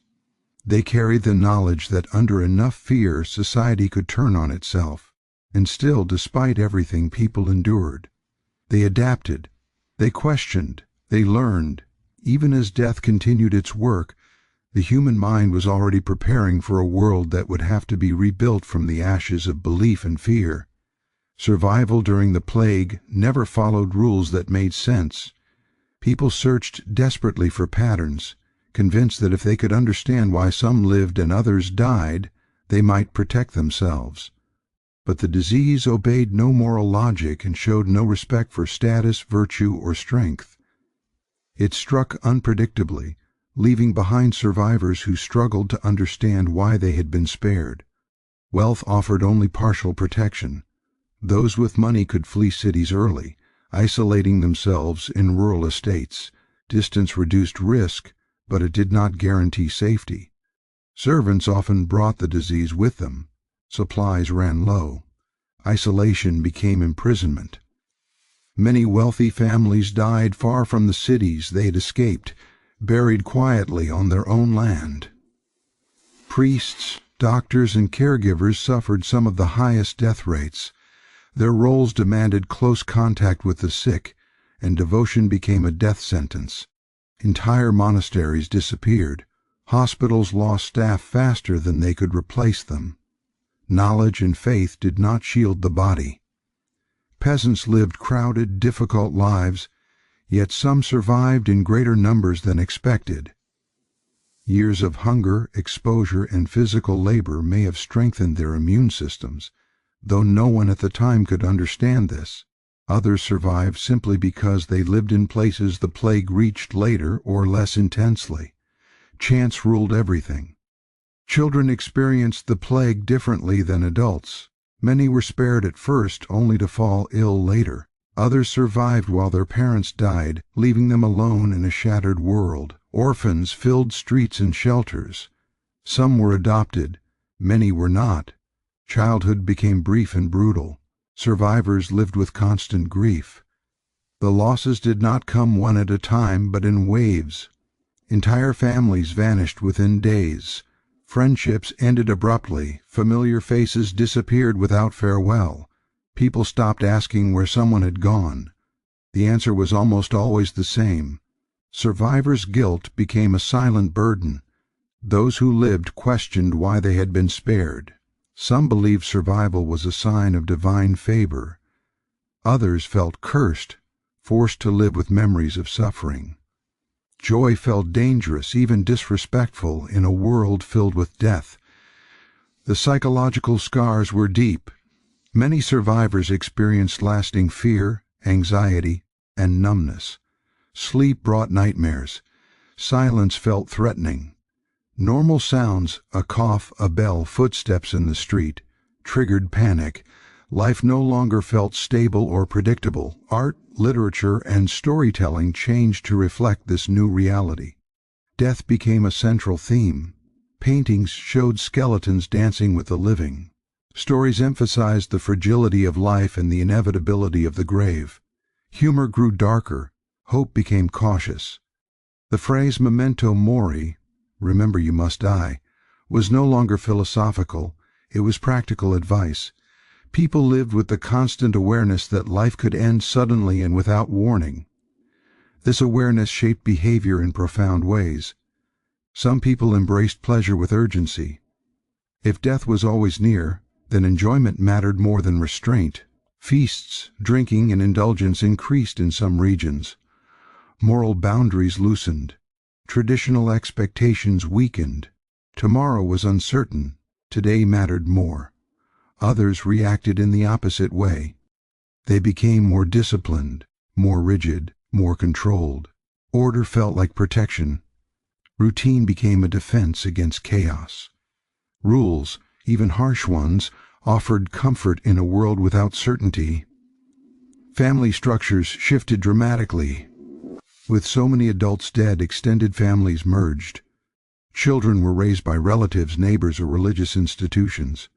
They carried the knowledge that under enough fear society could turn on itself, and still, despite everything people endured, they adapted, they questioned, they learned. Even as death continued its work, the human mind was already preparing for a world that would have to be rebuilt from the ashes of belief and fear. Survival during the plague never followed rules that made sense. People searched desperately for patterns, convinced that if they could understand why some lived and others died, they might protect themselves. But the disease obeyed no moral logic and showed no respect for status, virtue, or strength. It struck unpredictably, leaving behind survivors who struggled to understand why they had been spared. Wealth offered only partial protection. Those with money could flee cities early, isolating themselves in rural estates. Distance reduced risk, but it did not guarantee safety. Servants often brought the disease with them. Supplies ran low. Isolation became imprisonment. Many wealthy families died far from the cities they had escaped, buried quietly on their own land. Priests, doctors, and caregivers suffered some of the highest death rates. Their roles demanded close contact with the sick, and devotion became a death sentence. Entire monasteries disappeared. Hospitals lost staff faster than they could replace them. Knowledge and faith did not shield the body. Peasants lived crowded, difficult lives, yet some survived in greater numbers than expected. Years of hunger, exposure, and physical labor may have strengthened their immune systems, though no one at the time could understand this. Others survived simply because they lived in places the plague reached later or less intensely. Chance ruled everything. Children experienced the plague differently than adults. Many were spared at first, only to fall ill later. Others survived while their parents died, leaving them alone in a shattered world. Orphans filled streets and shelters. Some were adopted, many were not. Childhood became brief and brutal. Survivors lived with constant grief. The losses did not come one at a time, but in waves. Entire families vanished within days. Friendships ended abruptly. Familiar faces disappeared without farewell. People stopped asking where someone had gone. The answer was almost always the same. Survivors' guilt became a silent burden. Those who lived questioned why they had been spared. Some believed survival was a sign of divine favor. Others felt cursed, forced to live with memories of suffering. Joy felt dangerous, even disrespectful, in a world filled with death. The psychological scars were deep. Many survivors experienced lasting fear, anxiety, and numbness. Sleep brought nightmares. Silence felt threatening. Normal sounds, a cough, a bell, footsteps in the street, triggered panic. Life no longer felt stable or predictable. Art, literature, and storytelling changed to reflect this new reality. Death became a central theme. Paintings showed skeletons dancing with the living. Stories emphasized the fragility of life and the inevitability of the grave. Humor grew darker. Hope became cautious. The phrase memento mori, remember you must die, was no longer philosophical. It was practical advice. People lived with the constant awareness that life could end suddenly and without warning. This awareness shaped behavior in profound ways. Some people embraced pleasure with urgency. If death was always near, then enjoyment mattered more than restraint. Feasts, drinking, and indulgence increased in some regions. Moral boundaries loosened. Traditional expectations weakened. Tomorrow was uncertain. Today mattered more. Others reacted in the opposite way. They became more disciplined, more rigid, more controlled. Order felt like protection. Routine became a defense against chaos. Rules, even harsh ones, offered comfort in a world without certainty. Family structures shifted dramatically. With so many adults dead, extended families merged. Children were raised by relatives, neighbors, or religious institutions.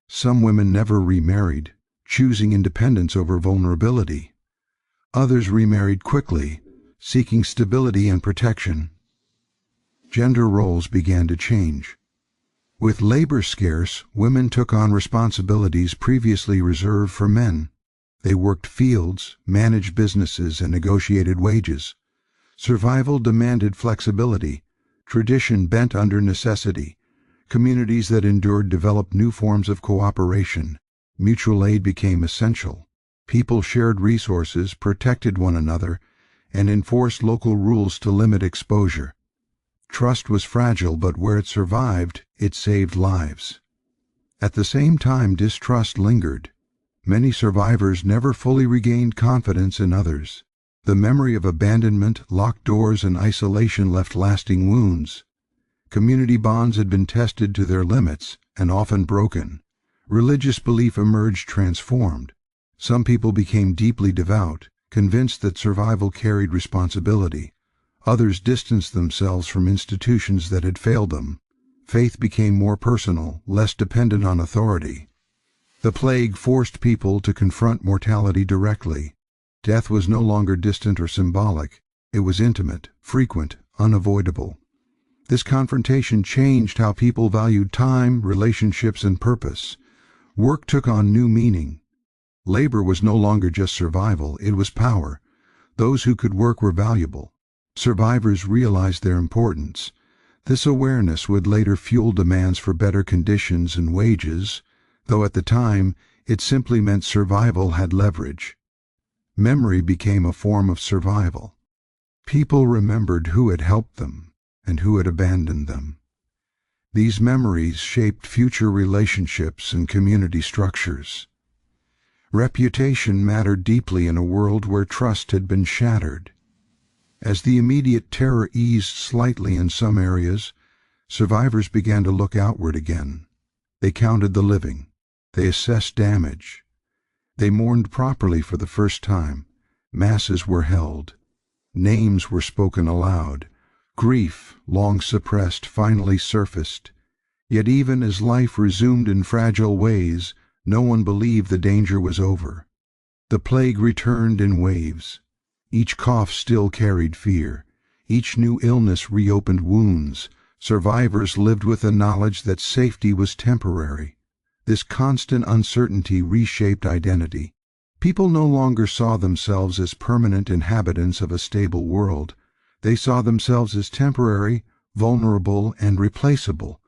Some women never remarried, choosing independence over vulnerability. Others remarried quickly, seeking stability and protection. Gender roles began to change. With labor scarce, women took on responsibilities previously reserved for men. They worked fields, managed businesses, and negotiated wages. Survival demanded flexibility. Tradition bent under necessity. Communities that endured developed new forms of cooperation. Mutual aid became essential. People shared resources, protected one another, and enforced local rules to limit exposure. Trust was fragile, but where it survived, it saved lives. At the same time, distrust lingered. Many survivors never fully regained confidence in others. The memory of abandonment, locked doors, and isolation left lasting wounds. Community bonds had been tested to their limits and often broken. Religious belief emerged transformed. Some people became deeply devout, convinced that survival carried responsibility. Others distanced themselves from institutions that had failed them. Faith became more personal, less dependent on authority. The plague forced people to confront mortality directly. Death was no longer distant or symbolic. It was intimate, frequent, unavoidable. This confrontation changed how people valued time, relationships, and purpose. Work took on new meaning. Labor was no longer just survival, it was power. Those who could work were valuable. Survivors realized their importance. This awareness would later fuel demands for better conditions and wages, though at the time it simply meant survival had leverage. Memory became a form of survival. People remembered who had helped them and who had abandoned them. These memories shaped future relationships and community structures. Reputation mattered deeply in a world where trust had been shattered. As the immediate terror eased slightly in some areas, survivors began to look outward again. They counted the living. They assessed damage. They mourned properly for the first time. Masses were held. Names were spoken aloud. Grief, long suppressed, finally surfaced. Yet even as life resumed in fragile ways, no one believed the danger was over. The plague returned in waves. Each cough still carried fear. Each new illness reopened wounds. Survivors lived with the knowledge that safety was temporary. This constant uncertainty reshaped identity. People no longer saw themselves as permanent inhabitants of a stable world. They saw themselves as temporary, vulnerable, and replaceable.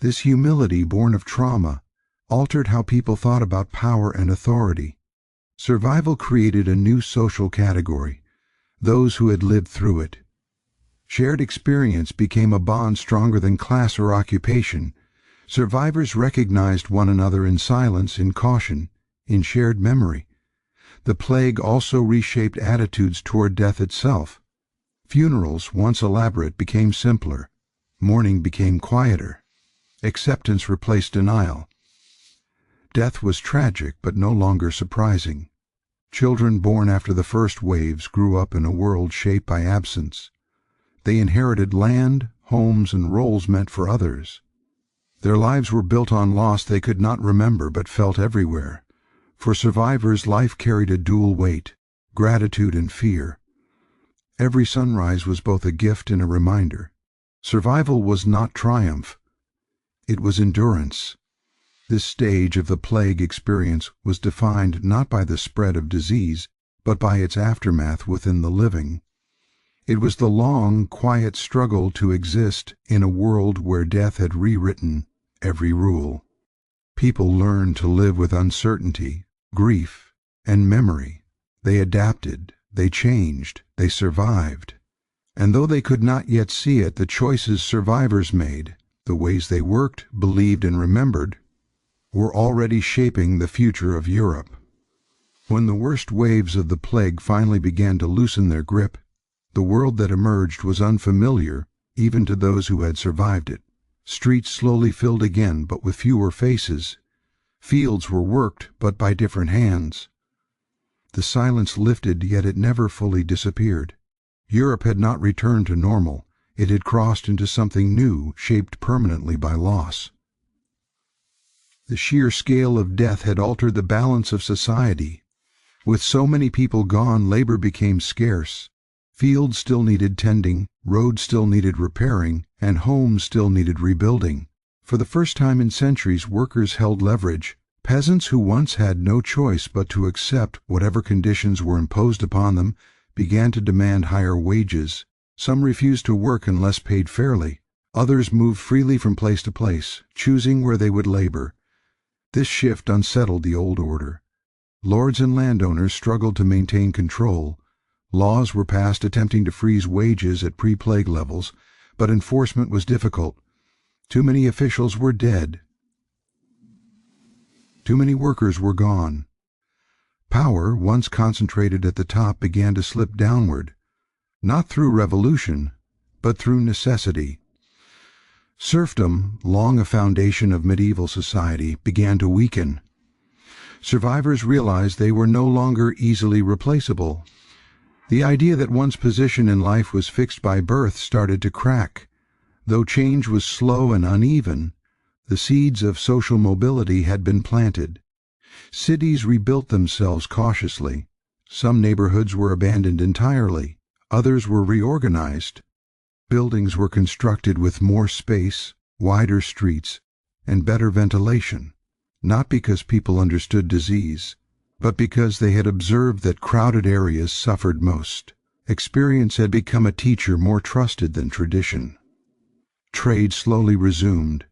This humility, born of trauma, altered how people thought about power and authority. Survival created a new social category: those who had lived through it. Shared experience became a bond stronger than class or occupation. Survivors recognized one another in silence, in caution, in shared memory. The plague also reshaped attitudes toward death itself. Funerals, once elaborate, became simpler. Mourning became quieter. Acceptance replaced denial. Death was tragic, but no longer surprising. Children born after the first waves grew up in a world shaped by absence. They inherited land, homes, and roles meant for others. Their lives were built on loss they could not remember but felt everywhere. For survivors, life carried a dual weight: gratitude and fear. Every sunrise was both a gift and a reminder. Survival was not triumph. It was endurance. This stage of the plague experience was defined not by the spread of disease, but by its aftermath within the living. It was the long, quiet struggle to exist in a world where death had rewritten every rule. People learned to live with uncertainty, grief, and memory. They adapted, they changed, they survived. And though they could not yet see it, the choices survivors made, the ways they worked, believed, and remembered, were already shaping the future of Europe. When the worst waves of the plague finally began to loosen their grip, the world that emerged was unfamiliar even to those who had survived it. Streets slowly filled again, but with fewer faces. Fields were worked, but by different hands. The silence lifted, yet it never fully disappeared. Europe had not returned to normal. It had crossed into something new, shaped permanently by loss. The sheer scale of death had altered the balance of society. With so many people gone, labor became scarce. Fields still needed tending, roads still needed repairing, and homes still needed rebuilding. For the first time in centuries, workers held leverage. Peasants who once had no choice but to accept whatever conditions were imposed upon them began to demand higher wages. Some refused to work unless paid fairly. Others moved freely from place to place, choosing where they would labor. This shift unsettled the old order. Lords and landowners struggled to maintain control. Laws were passed attempting to freeze wages at pre-plague levels, but enforcement was difficult. Too many officials were dead. Too many workers were gone. Power, once concentrated at the top, began to slip downward, not through revolution, but through necessity. Serfdom, long a foundation of medieval society, began to weaken. Survivors realized they were no longer easily replaceable. The idea that one's position in life was fixed by birth started to crack. Though change was slow and uneven, the seeds of social mobility had been planted. Cities rebuilt themselves cautiously. Some neighborhoods were abandoned entirely. Others were reorganized. Buildings were constructed with more space, wider streets, and better ventilation, not because people understood disease, but because they had observed that crowded areas suffered most. Experience had become a teacher more trusted than tradition. Trade slowly resumed.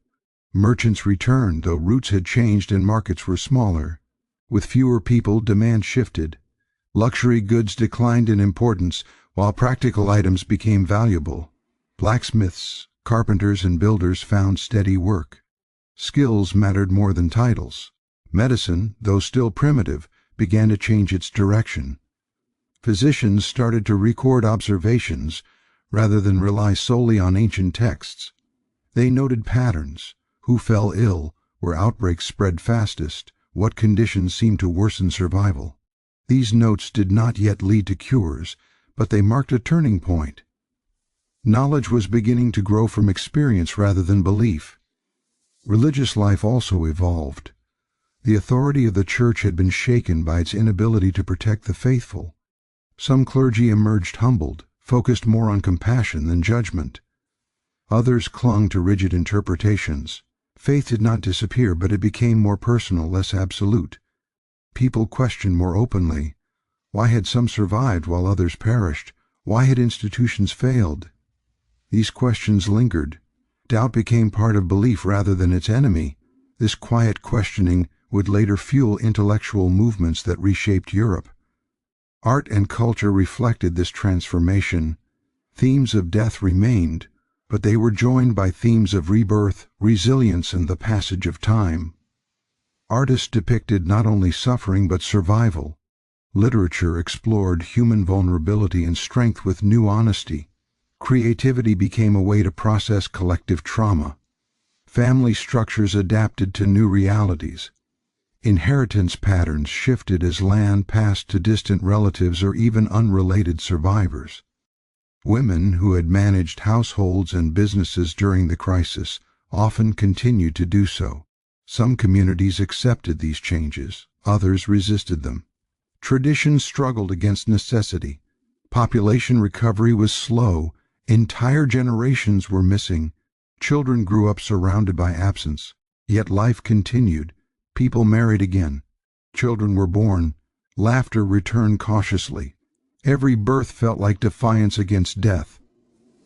Merchants returned, though routes had changed and markets were smaller. With fewer people, demand shifted. Luxury goods declined in importance, while practical items became valuable. Blacksmiths, carpenters, and builders found steady work. Skills mattered more than titles. Medicine, though still primitive, began to change its direction. Physicians started to record observations rather than rely solely on ancient texts. They noted patterns: who fell ill, where outbreaks spread fastest, what conditions seemed to worsen survival. These notes did not yet lead to cures, but they marked a turning point. Knowledge was beginning to grow from experience rather than belief. Religious life also evolved. The authority of the Church had been shaken by its inability to protect the faithful. Some clergy emerged humbled, focused more on compassion than judgment. Others clung to rigid interpretations. Faith did not disappear, but it became more personal, less absolute. People questioned more openly. Why had some survived while others perished? Why had institutions failed? These questions lingered. Doubt became part of belief rather than its enemy. This quiet questioning would later fuel intellectual movements that reshaped Europe. Art and culture reflected this transformation. Themes of death remained, but they were joined by themes of rebirth, resilience, and the passage of time. Artists depicted not only suffering but survival. Literature explored human vulnerability and strength with new honesty. Creativity became a way to process collective trauma. Family structures adapted to new realities. Inheritance patterns shifted as land passed to distant relatives or even unrelated survivors. Women who had managed households and businesses during the crisis often continued to do so. Some communities accepted these changes, others resisted them. Tradition struggled against necessity. Population recovery was slow. Entire generations were missing. Children grew up surrounded by absence. Yet life continued. People married again. Children were born. Laughter returned cautiously. Every birth felt like defiance against death.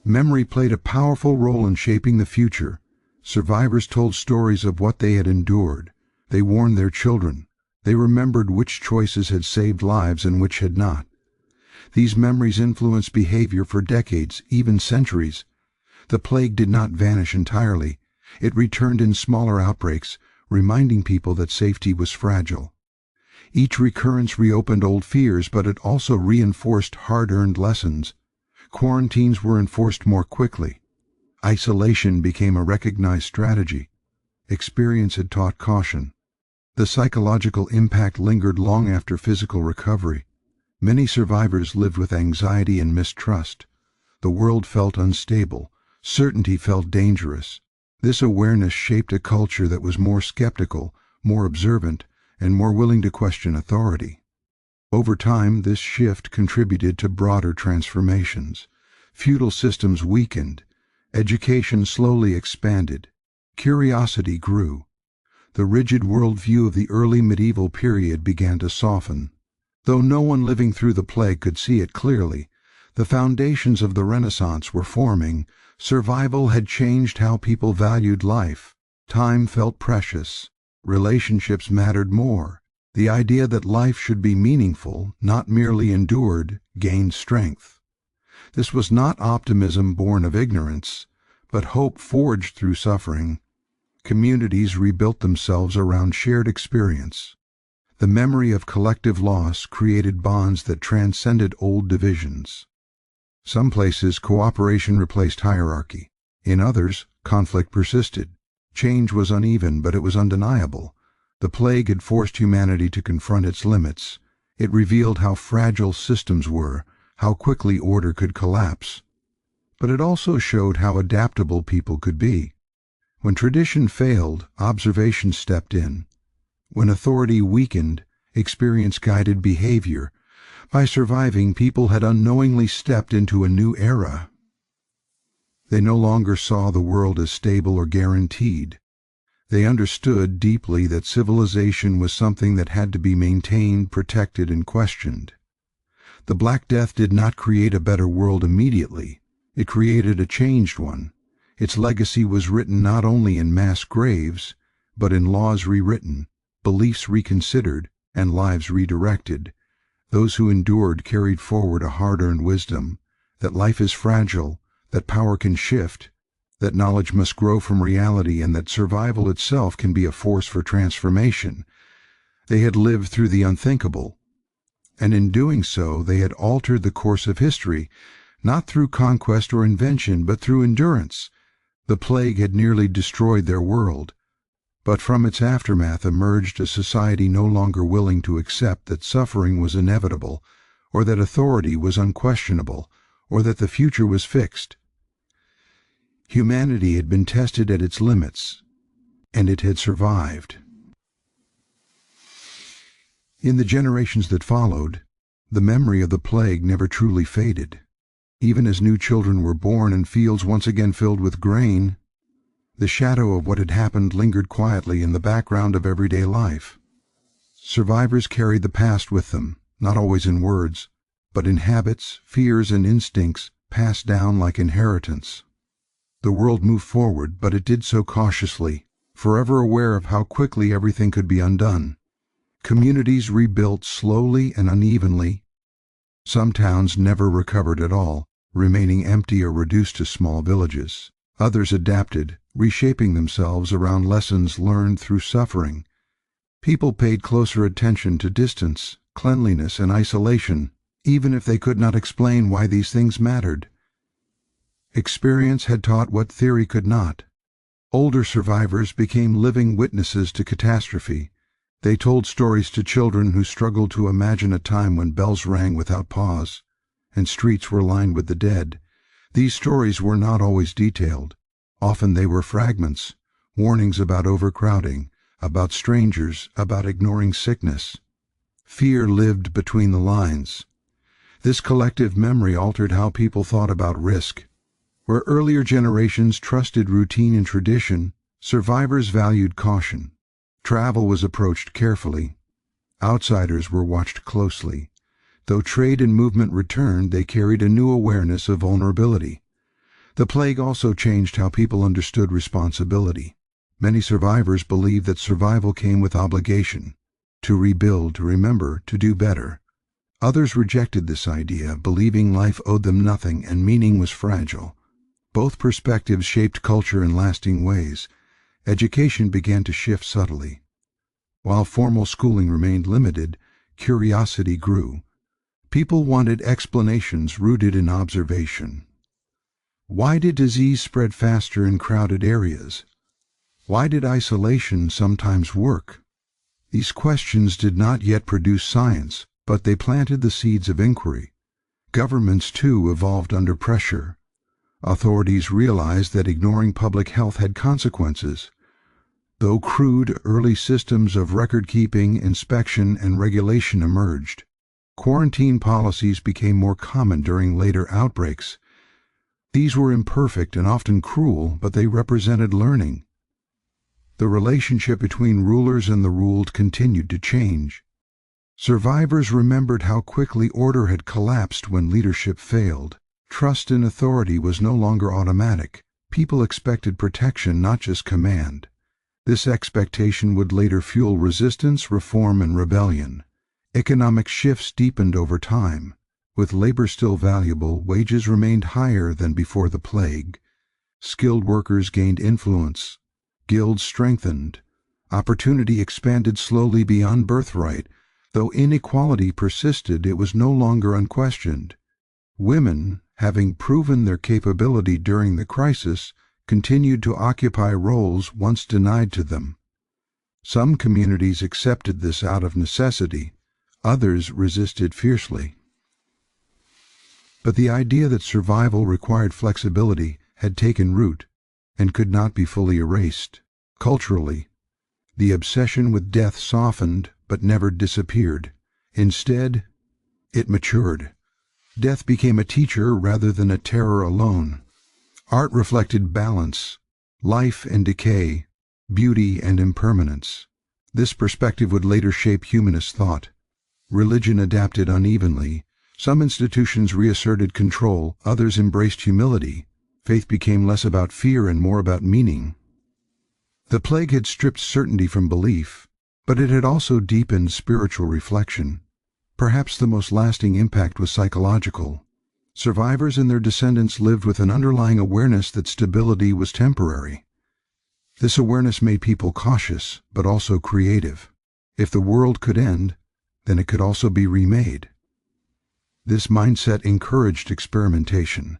Memory played a powerful role in shaping the future. Survivors told stories of what they had endured. They warned their children. They remembered which choices had saved lives and which had not. These memories influenced behavior for decades, even centuries. The plague did not vanish entirely. It returned in smaller outbreaks, reminding people that safety was fragile. Each recurrence reopened old fears, but it also reinforced hard-earned lessons. Quarantines were enforced more quickly. Isolation became a recognized strategy. Experience had taught caution. The psychological impact lingered long after physical recovery. Many survivors lived with anxiety and mistrust. The world felt unstable. Certainty felt dangerous. This awareness shaped a culture that was more skeptical, more observant, and more willing to question authority. Over time, this shift contributed to broader transformations. Feudal systems weakened. Education slowly expanded. Curiosity grew. The rigid worldview of the early medieval period began to soften. Though no one living through the plague could see it clearly, the foundations of the Renaissance were forming. Survival had changed how people valued life. Time felt precious. Relationships mattered more. The idea that life should be meaningful, not merely endured, gained strength. This was not optimism born of ignorance, but hope forged through suffering. Communities rebuilt themselves around shared experience. The memory of collective loss created bonds that transcended old divisions. Some places, cooperation replaced hierarchy. In others, conflict persisted. Change was uneven, but it was undeniable. The plague had forced humanity to confront its limits. It revealed how fragile systems were, how quickly order could collapse. But it also showed how adaptable people could be. When tradition failed, observation stepped in. When authority weakened, experience guided behavior. By surviving, people had unknowingly stepped into a new era. They no longer saw the world as stable or guaranteed. They understood deeply that civilization was something that had to be maintained, protected, and questioned. The Black Death did not create a better world immediately. It created a changed one. Its legacy was written not only in mass graves, but in laws rewritten, beliefs reconsidered, and lives redirected. Those who endured carried forward a hard-earned wisdom, that life is fragile, that power can shift, that knowledge must grow from reality, and that survival itself can be a force for transformation. They had lived through the unthinkable, and in doing so they had altered the course of history, not through conquest or invention, but through endurance. The plague had nearly destroyed their world, but from its aftermath emerged a society no longer willing to accept that suffering was inevitable, or that authority was unquestionable, or that the future was fixed. Humanity had been tested at its limits, and it had survived. In the generations that followed, the memory of the plague never truly faded. Even as new children were born and fields once again filled with grain, the shadow of what had happened lingered quietly in the background of everyday life. Survivors carried the past with them, not always in words, but in habits, fears, and instincts passed down like inheritance. The world moved forward, but it did so cautiously, forever aware of how quickly everything could be undone. Communities rebuilt slowly and unevenly. Some towns never recovered at all, remaining empty or reduced to small villages. Others adapted, reshaping themselves around lessons learned through suffering. People paid closer attention to distance, cleanliness, and isolation, even if they could not explain why these things mattered. Experience had taught what theory could not. Older survivors became living witnesses to catastrophe. They told stories to children who struggled to imagine a time when bells rang without pause, and streets were lined with the dead. These stories were not always detailed. Often they were fragments, warnings about overcrowding, about strangers, about ignoring sickness. Fear lived between the lines. This collective memory altered how people thought about risk. Where earlier generations trusted routine and tradition, survivors valued caution. Travel was approached carefully. Outsiders were watched closely. Though trade and movement returned, they carried a new awareness of vulnerability. The plague also changed how people understood responsibility. Many survivors believed that survival came with obligation, to rebuild, to remember, to do better. Others rejected this idea, believing life owed them nothing and meaning was fragile. Both perspectives shaped culture in lasting ways. Education began to shift subtly. While formal schooling remained limited, curiosity grew. People wanted explanations rooted in observation. Why did disease spread faster in crowded areas? Why did isolation sometimes work? These questions did not yet produce science, but they planted the seeds of inquiry. Governments, too, evolved under pressure. Authorities realized that ignoring public health had consequences. Though crude, early systems of record-keeping, inspection, and regulation emerged. Quarantine policies became more common during later outbreaks. These were imperfect and often cruel, but they represented learning. The relationship between rulers and the ruled continued to change. Survivors remembered how quickly order had collapsed when leadership failed. Trust in authority was no longer automatic. People expected protection, not just command. This expectation would later fuel resistance, reform, and rebellion. Economic shifts deepened over time. With labor still valuable, wages remained higher than before the plague. Skilled workers gained influence. Guilds strengthened. Opportunity expanded slowly beyond birthright. Though inequality persisted, it was no longer unquestioned. Women, having proven their capability during the crisis, continued to occupy roles once denied to them. Some communities accepted this out of necessity. Others resisted fiercely. But the idea that survival required flexibility had taken root and could not be fully erased. Culturally, the obsession with death softened but never disappeared. Instead, it matured. Death became a teacher rather than a terror alone. Art reflected balance, life and decay, beauty and impermanence. This perspective would later shape humanist thought. Religion adapted unevenly. Some institutions reasserted control, others embraced humility. Faith became less about fear and more about meaning. The plague had stripped certainty from belief, but it had also deepened spiritual reflection. Perhaps the most lasting impact was psychological. Survivors and their descendants lived with an underlying awareness that stability was temporary. This awareness made people cautious, but also creative. If the world could end, then it could also be remade. This mindset encouraged experimentation.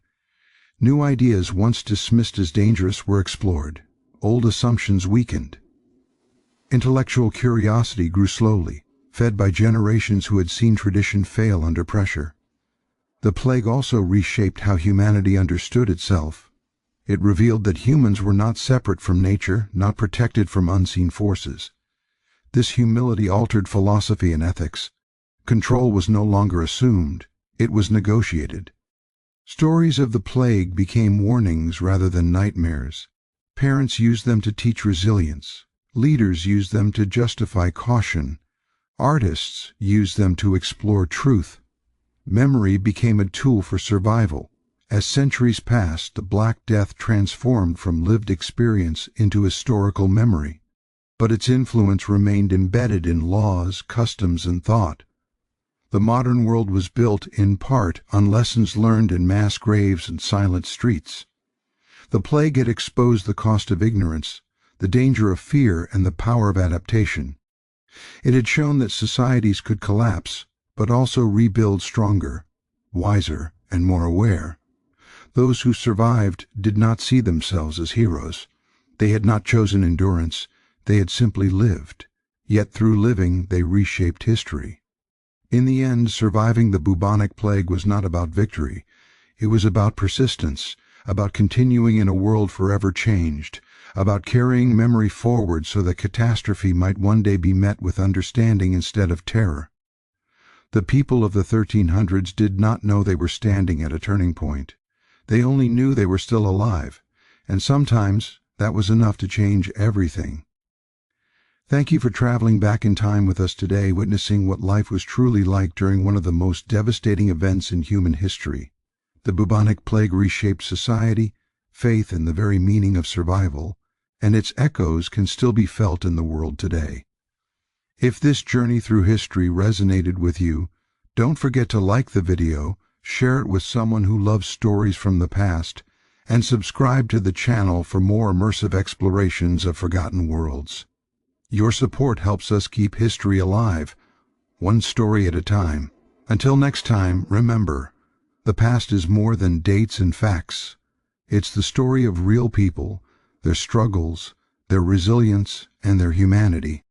New ideas once dismissed as dangerous were explored. Old assumptions weakened. Intellectual curiosity grew slowly, fed by generations who had seen tradition fail under pressure. The plague also reshaped how humanity understood itself. It revealed that humans were not separate from nature, not protected from unseen forces. This humility altered philosophy and ethics. Control was no longer assumed, it was negotiated. Stories of the plague became warnings rather than nightmares. Parents used them to teach resilience. Leaders used them to justify caution. Artists used them to explore truth. Memory became a tool for survival. As centuries passed, the Black Death transformed from lived experience into historical memory. But its influence remained embedded in laws, customs, and thought. The modern world was built, in part, on lessons learned in mass graves and silent streets. The plague had exposed the cost of ignorance, the danger of fear, and the power of adaptation. It had shown that societies could collapse, but also rebuild stronger, wiser, and more aware. Those who survived did not see themselves as heroes. They had not chosen endurance, they had simply lived. Yet through living they reshaped history. In the end, surviving the bubonic plague was not about victory. It was about persistence, about continuing in a world forever changed, about carrying memory forward so that catastrophe might one day be met with understanding instead of terror. The people of the 1300s did not know they were standing at a turning point. They only knew they were still alive, and sometimes that was enough to change everything. Thank you for traveling back in time with us today, witnessing what life was truly like during one of the most devastating events in human history. The bubonic plague reshaped society, faith, and the very meaning of survival, and its echoes can still be felt in the world today. If this journey through history resonated with you, don't forget to like the video, share it with someone who loves stories from the past, and subscribe to the channel for more immersive explorations of forgotten worlds. Your support helps us keep history alive, one story at a time. Until next time, remember, the past is more than dates and facts. It's the story of real people, their struggles, their resilience, and their humanity.